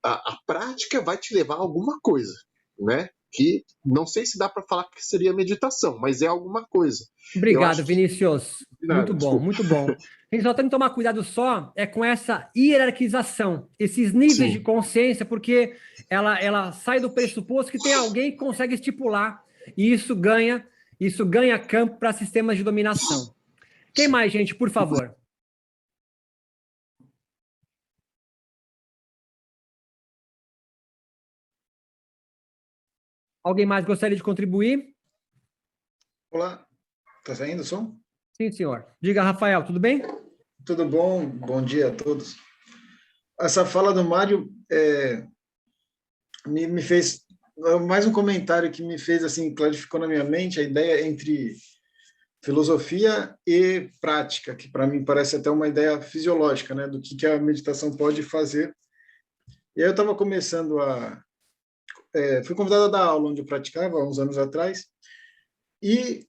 B: a prática vai te levar a alguma coisa, né? Que não sei se dá para falar que seria meditação, mas é alguma coisa.
A: Obrigado, Vinícius. Muito bom,
B: desculpa.
A: muito bom. A gente só tem que tomar cuidado só com essa hierarquização, esses níveis de consciência, porque ela sai do pressuposto que tem alguém que consegue estipular, e isso ganha campo para sistemas de dominação. Quem mais, gente, por favor? Alguém mais gostaria de contribuir?
E: Olá, tá saindo o som?
A: Sim, senhor. Diga, Rafael, tudo bem?
E: Tudo bom? Bom dia a todos. Essa fala do Mário me fez mais um comentário que me fez assim, clarificou na minha mente a ideia entre filosofia e prática, que para mim parece até uma ideia fisiológica, né, do que a meditação pode fazer. E aí eu estava começando fui convidado a dar aula onde eu praticava há uns anos atrás, e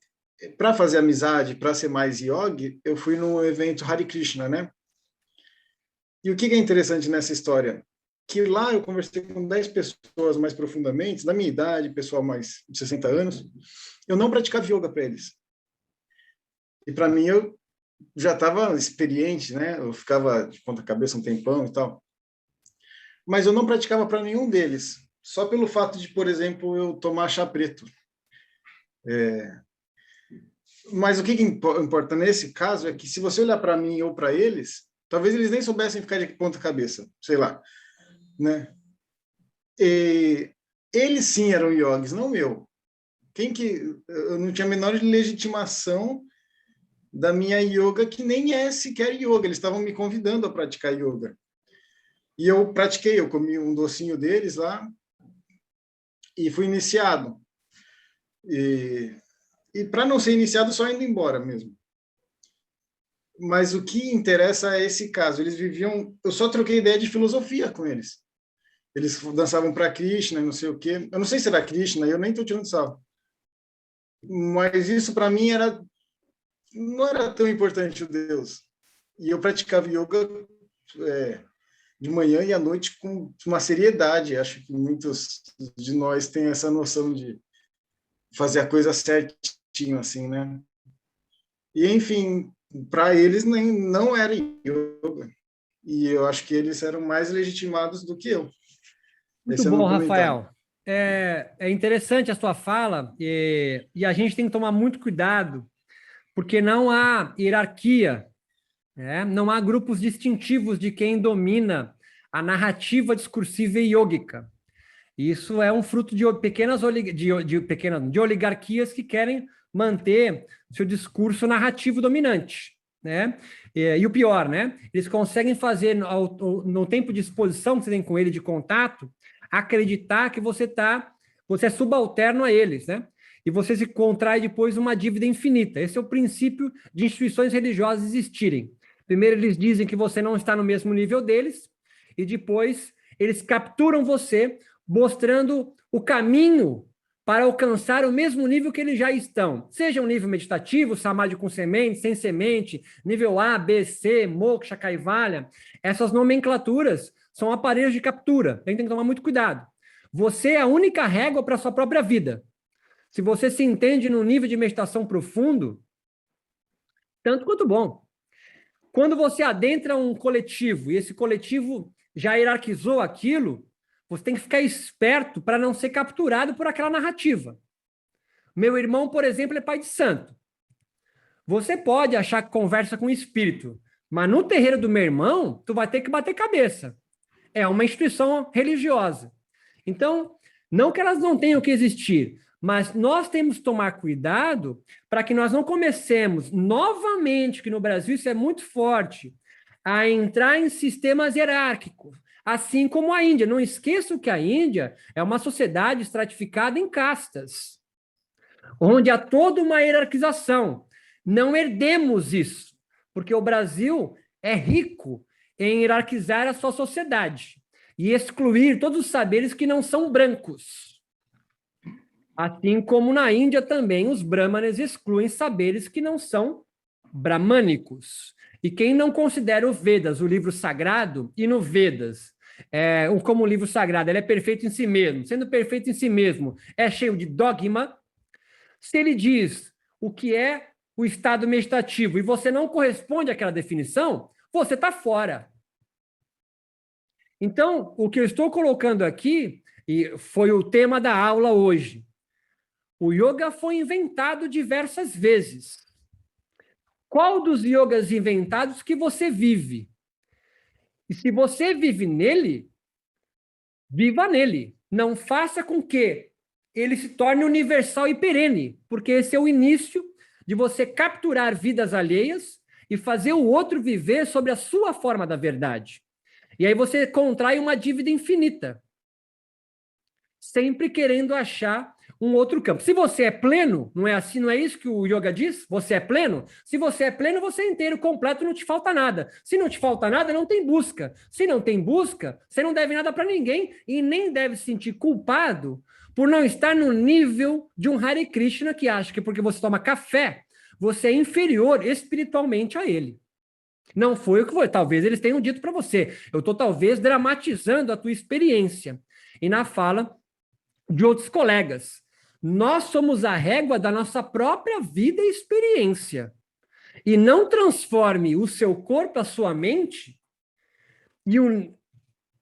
E: para fazer amizade, para ser mais yogi, eu fui no evento Hare Krishna, né? E o que é interessante nessa história? Que lá eu conversei com 10 pessoas mais profundamente, da minha idade, pessoal mais de 60 anos. Eu não praticava yoga para eles. E para mim eu já estava experiente, né? Eu ficava de ponta cabeça um tempão e tal. Mas eu não praticava para nenhum deles, só pelo fato de, por exemplo, eu tomar chá preto. Mas o que importa nesse caso é que se você olhar para mim ou para eles, talvez eles nem soubessem ficar de ponta cabeça, sei lá, né? E eles sim eram yogis, não eu. Eu não tinha a menor legitimação da minha yoga, que nem é sequer yoga, eles estavam me convidando a praticar yoga. E eu pratiquei, eu comi um docinho deles lá e fui iniciado. E para não ser iniciado, só indo embora mesmo. Mas o que interessa é esse caso. Eles viviam... Eu só troquei ideia de filosofia com eles. Eles dançavam para Krishna, não sei o quê. Eu não sei se era Krishna, eu nem estou tirando sarro. Mas isso, para mim, não era tão importante o Deus. E eu praticava yoga de manhã e à noite com uma seriedade. Acho que muitos de nós têm essa noção de fazer a coisa certinho, assim, né? E, enfim, para eles não era yoga. E eu acho que eles eram mais legitimados do que eu.
A: Muito bom, Rafael. É interessante a sua fala, e a gente tem que tomar muito cuidado, porque não há hierarquia, né? Não há grupos distintivos de quem domina a narrativa discursiva e yógica. Isso é um fruto de pequenas de oligarquias que querem manter seu discurso narrativo dominante, né? E o pior, né? Eles conseguem fazer, no tempo de exposição que você tem com ele, de contato, acreditar que você é subalterno a eles, né? E você se contrai depois uma dívida infinita. Esse é o princípio de instituições religiosas existirem. Primeiro, eles dizem que você não está no mesmo nível deles, e depois eles capturam você, mostrando o caminho para alcançar o mesmo nível que eles já estão. Seja um nível meditativo, samadhi com semente, sem semente, nível A, B, C, moksha, kaivalya. Essas nomenclaturas são aparelhos de captura. Tem que tomar muito cuidado. Você é a única régua para a sua própria vida. Se você se entende num nível de meditação profundo, tanto quanto bom. Quando você adentra um coletivo, e esse coletivo já hierarquizou aquilo, Você tem que ficar esperto para não ser capturado por aquela narrativa. Meu irmão, por exemplo, é pai de santo. Você pode achar que conversa com o espírito, mas no terreiro do meu irmão, tu vai ter que bater cabeça. É uma instituição religiosa. Então, não que elas não tenham que existir, mas nós temos que tomar cuidado para que nós não comecemos novamente, que no Brasil isso é muito forte, a entrar em sistemas hierárquicos, assim como a Índia. Não esqueçam que a Índia é uma sociedade estratificada em castas, onde há toda uma hierarquização. Não herdemos isso, porque o Brasil é rico em hierarquizar a sua sociedade e excluir todos os saberes que não são brancos. Assim como na Índia também os brahmanes excluem saberes que não são bramânicos. E quem não considera o Vedas, o livro sagrado, e no Vedas, como livro sagrado, ele é perfeito em si mesmo, sendo perfeito em si mesmo, é cheio de dogma. Se ele diz o que é o estado meditativo e você não corresponde àquela definição, você está fora. Então, o que eu estou colocando aqui, e foi o tema da aula hoje, o yoga foi inventado diversas vezes. Qual dos yogas inventados que você vive? E se você vive nele, viva nele. Não faça com que ele se torne universal e perene, porque esse é o início de você capturar vidas alheias e fazer o outro viver sobre a sua forma da verdade. E aí você contrai uma dívida infinita, sempre querendo achar um outro campo. Se você é pleno, não é assim, não é isso que o yoga diz? Você é pleno? Se você é pleno, você é inteiro, completo, não te falta nada. Se não te falta nada, não tem busca. Se não tem busca, você não deve nada para ninguém e nem deve se sentir culpado por não estar no nível de um Hare Krishna que acha que porque você toma café, você é inferior espiritualmente a ele. Não foi o que foi. Talvez eles tenham dito para você. Eu estou talvez dramatizando a tua experiência. E na fala de outros colegas, nós somos a régua da nossa própria vida e experiência. E não transforme o seu corpo, a sua mente, e um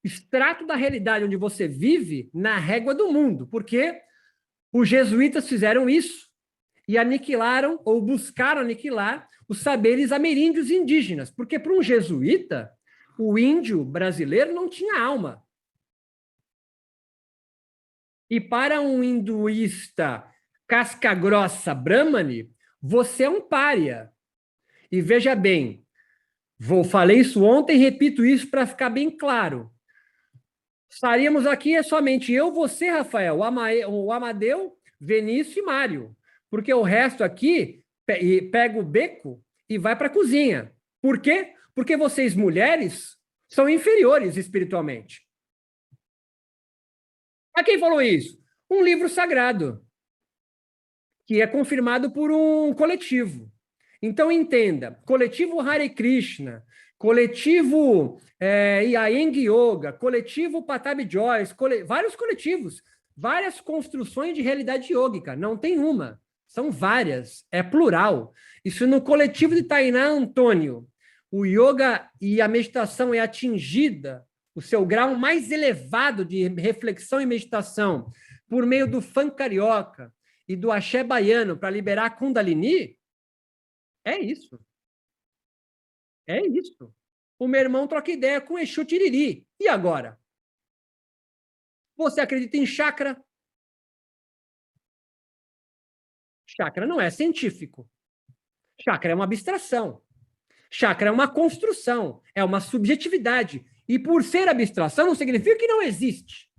A: extrato da realidade onde você vive na régua do mundo, porque os jesuítas fizeram isso e aniquilaram ou buscaram aniquilar os saberes ameríndios indígenas, porque para um jesuíta, o índio brasileiro não tinha alma. E para um hinduísta casca-grossa brahmane, você é um pária. E veja bem, falei isso ontem e repito isso para ficar bem claro. Estaríamos aqui é somente eu, você, Rafael, o Amadeu, Vinícius e Mário. Porque o resto aqui pega o beco e vai para a cozinha. Por quê? Porque vocês, mulheres, são inferiores espiritualmente. A quem falou isso? Um livro sagrado, que é confirmado por um coletivo. Então, entenda, coletivo Hare Krishna, coletivo Iyengar Yoga, coletivo Patabi Joyce, vários coletivos, várias construções de realidade yógica, não tem uma, são várias, é plural. Isso no coletivo de Tainá Antônio, o yoga e a meditação é atingida, o seu grau mais elevado de reflexão e meditação, por meio do funk carioca e do axé baiano para liberar a Kundalini, é isso. É isso. O meu irmão troca ideia com Exu Tiriri. E agora? Você acredita em chakra? Chakra não é científico. Chakra é uma abstração. Chakra é uma construção, é uma subjetividade. E por ser abstração não significa que não existe.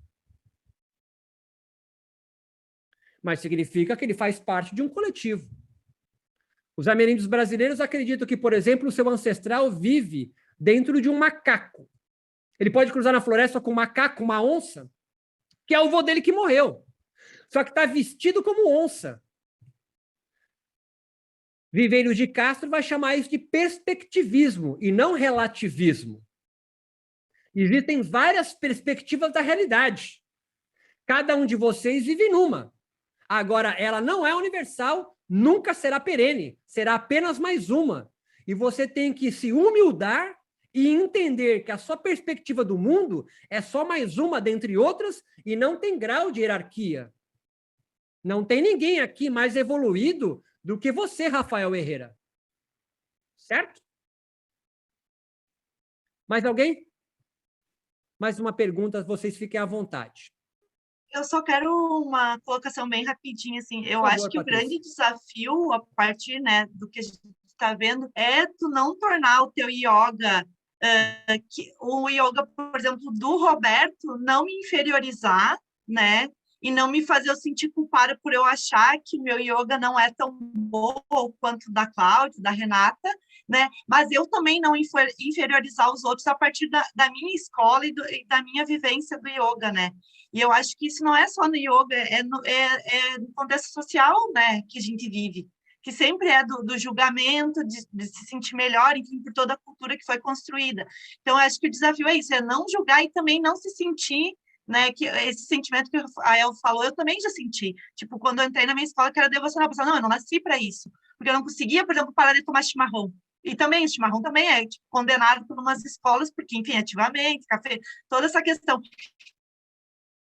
A: Mas significa que ele faz parte de um coletivo. Os ameríndios brasileiros acreditam que, por exemplo, o seu ancestral vive dentro de um macaco. Ele pode cruzar na floresta com um macaco, uma onça, que é o vô dele que morreu. Só que está vestido como onça. Viveiros de Castro vai chamar isso de perspectivismo e não relativismo. Existem várias perspectivas da realidade. Cada um de vocês vive numa. Agora, ela não é universal, nunca será perene, será apenas mais uma. E você tem que se humildar e entender que a sua perspectiva do mundo é só mais uma dentre outras e não tem grau de hierarquia. Não tem ninguém aqui mais evoluído do que você, Rafael Herrera. Certo? Mais alguém? Mais uma pergunta, vocês fiquem à vontade.
F: Eu só quero uma colocação bem rapidinha, assim. Eu
A: Por
F: acho
A: favor,
F: que
A: Patrícia.
F: o grande desafio, a partir, né, do que a gente está vendo, é tu não tornar o teu yoga, o yoga, por exemplo, do Roberto, não me inferiorizar, né, e não me fazer eu sentir culpada por eu achar que o meu yoga não é tão bom quanto da Cláudia, da Renata, né, mas eu também não inferiorizar os outros a partir da minha escola e da minha vivência do yoga, né. E eu acho que isso não é só no yoga, é no contexto social, né, que a gente vive, que sempre é do julgamento, de se sentir melhor, enfim, por toda a cultura que foi construída. Então, eu acho que o desafio é isso, é não julgar e também não se sentir, né, que esse sentimento que a El falou, eu também já senti. Tipo, quando eu entrei na minha escola, que era devocional, eu pensava, não, eu não nasci para isso, porque eu não conseguia, por exemplo, parar de tomar chimarrão. E também, o chimarrão também é tipo, condenado por umas escolas, porque, enfim, ativamente, café, toda essa questão.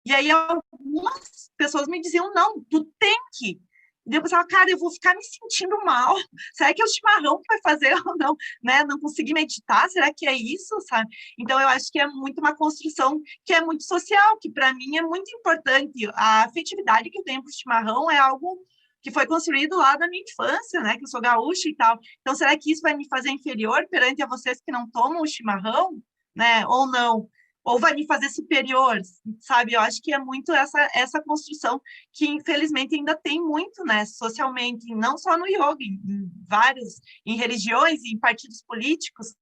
F: E aí algumas pessoas me diziam, não, tu tem que. E eu pensava, cara, eu vou ficar me sentindo mal. Será que é o chimarrão que vai fazer ou não? Né? Não conseguir meditar? Será que é isso, sabe? Então, eu acho que é muito uma construção que é muito social, que para mim é muito importante. A afetividade que eu tenho para o chimarrão é algo que foi construído lá da minha infância, né? Que eu sou gaúcha e tal. Então, será que isso vai me fazer inferior perante a vocês que não tomam o chimarrão? Né? Ou não? Ou vai me fazer superior, sabe? Eu acho que é muito essa construção que, infelizmente, ainda tem muito, né, socialmente, não só no yoga, em religiões, em partidos políticos,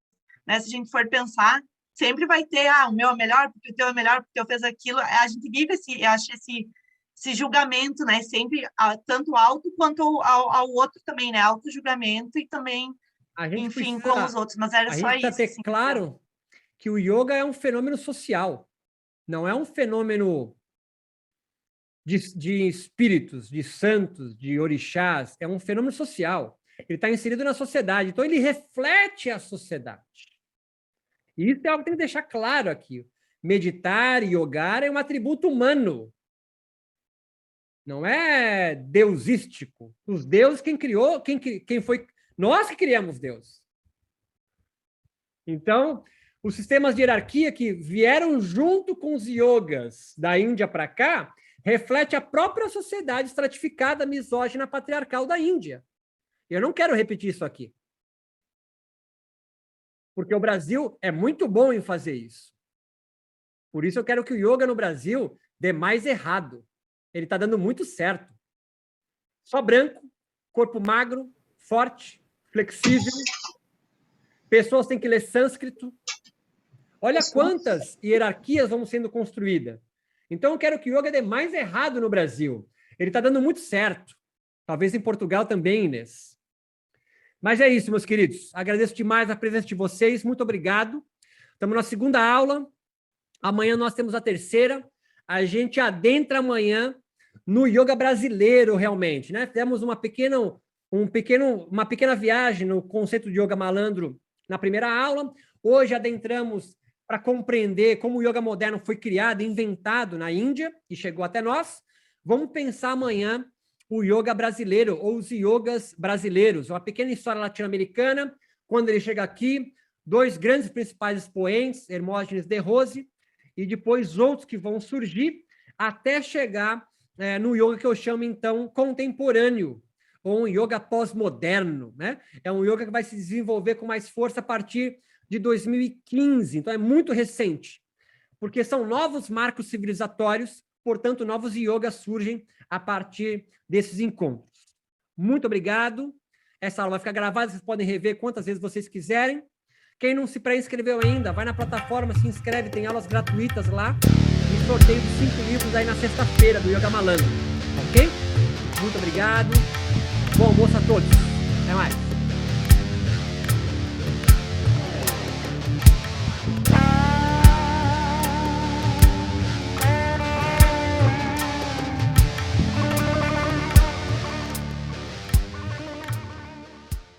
F: né? Se a gente for pensar, sempre vai ter, o meu é melhor, porque o teu é melhor, porque eu fiz aquilo. A gente vive esse julgamento, né? Sempre tanto alto quanto ao outro também, né? Auto-julgamento e também, enfim, com os outros. Mas era só isso.
A: A gente precisa ter
F: assim,
A: claro que o yoga é um fenômeno social, não é um fenômeno de espíritos, de santos, de orixás, é um fenômeno social. Ele está inserido na sociedade, então ele reflete a sociedade. E isso é algo que tem que deixar claro aqui. Meditar e yogar é um atributo humano. Não é deusístico. Os deuses, quem criou, quem foi... Nós que criamos Deus. Então, os sistemas de hierarquia que vieram junto com os yogas da Índia para cá, reflete a própria sociedade estratificada, misógina, patriarcal da Índia. Eu não quero repetir isso aqui. Porque o Brasil é muito bom em fazer isso. Por isso eu quero que o yoga no Brasil dê mais errado. Ele está dando muito certo. Só branco, corpo magro, forte, flexível. Pessoas têm que ler sânscrito. Olha quantas hierarquias vão sendo construídas. Então, eu quero que o yoga dê mais errado no Brasil. Ele está dando muito certo. Talvez em Portugal também, Inês. Mas é isso, meus queridos. Agradeço demais a presença de vocês. Muito obrigado. Estamos na segunda aula. Amanhã nós temos a terceira. A gente adentra amanhã no yoga brasileiro, realmente, né? Temos uma pequena viagem no conceito de yoga malandro na primeira aula. Hoje adentramos para compreender como o yoga moderno foi criado, inventado na Índia e chegou até nós. Vamos pensar amanhã o yoga brasileiro, ou os yogas brasileiros, uma pequena história latino-americana. Quando ele chega aqui, dois grandes principais expoentes, Hermógenes de Rose, e depois outros que vão surgir, até chegar no yoga que eu chamo, então, contemporâneo, ou um yoga pós-moderno, né? É um yoga que vai se desenvolver com mais força a partir de 2015, então é muito recente, porque são novos marcos civilizatórios, portanto, novos yogas surgem a partir desses encontros. Muito obrigado. Essa aula vai ficar gravada, vocês podem rever quantas vezes vocês quiserem. Quem não se pré-inscreveu ainda, vai na plataforma, se inscreve, tem aulas gratuitas lá, e sorteio de 5 livros aí na sexta-feira do Yoga Malandro, ok? Muito obrigado. Bom almoço a todos. Até mais.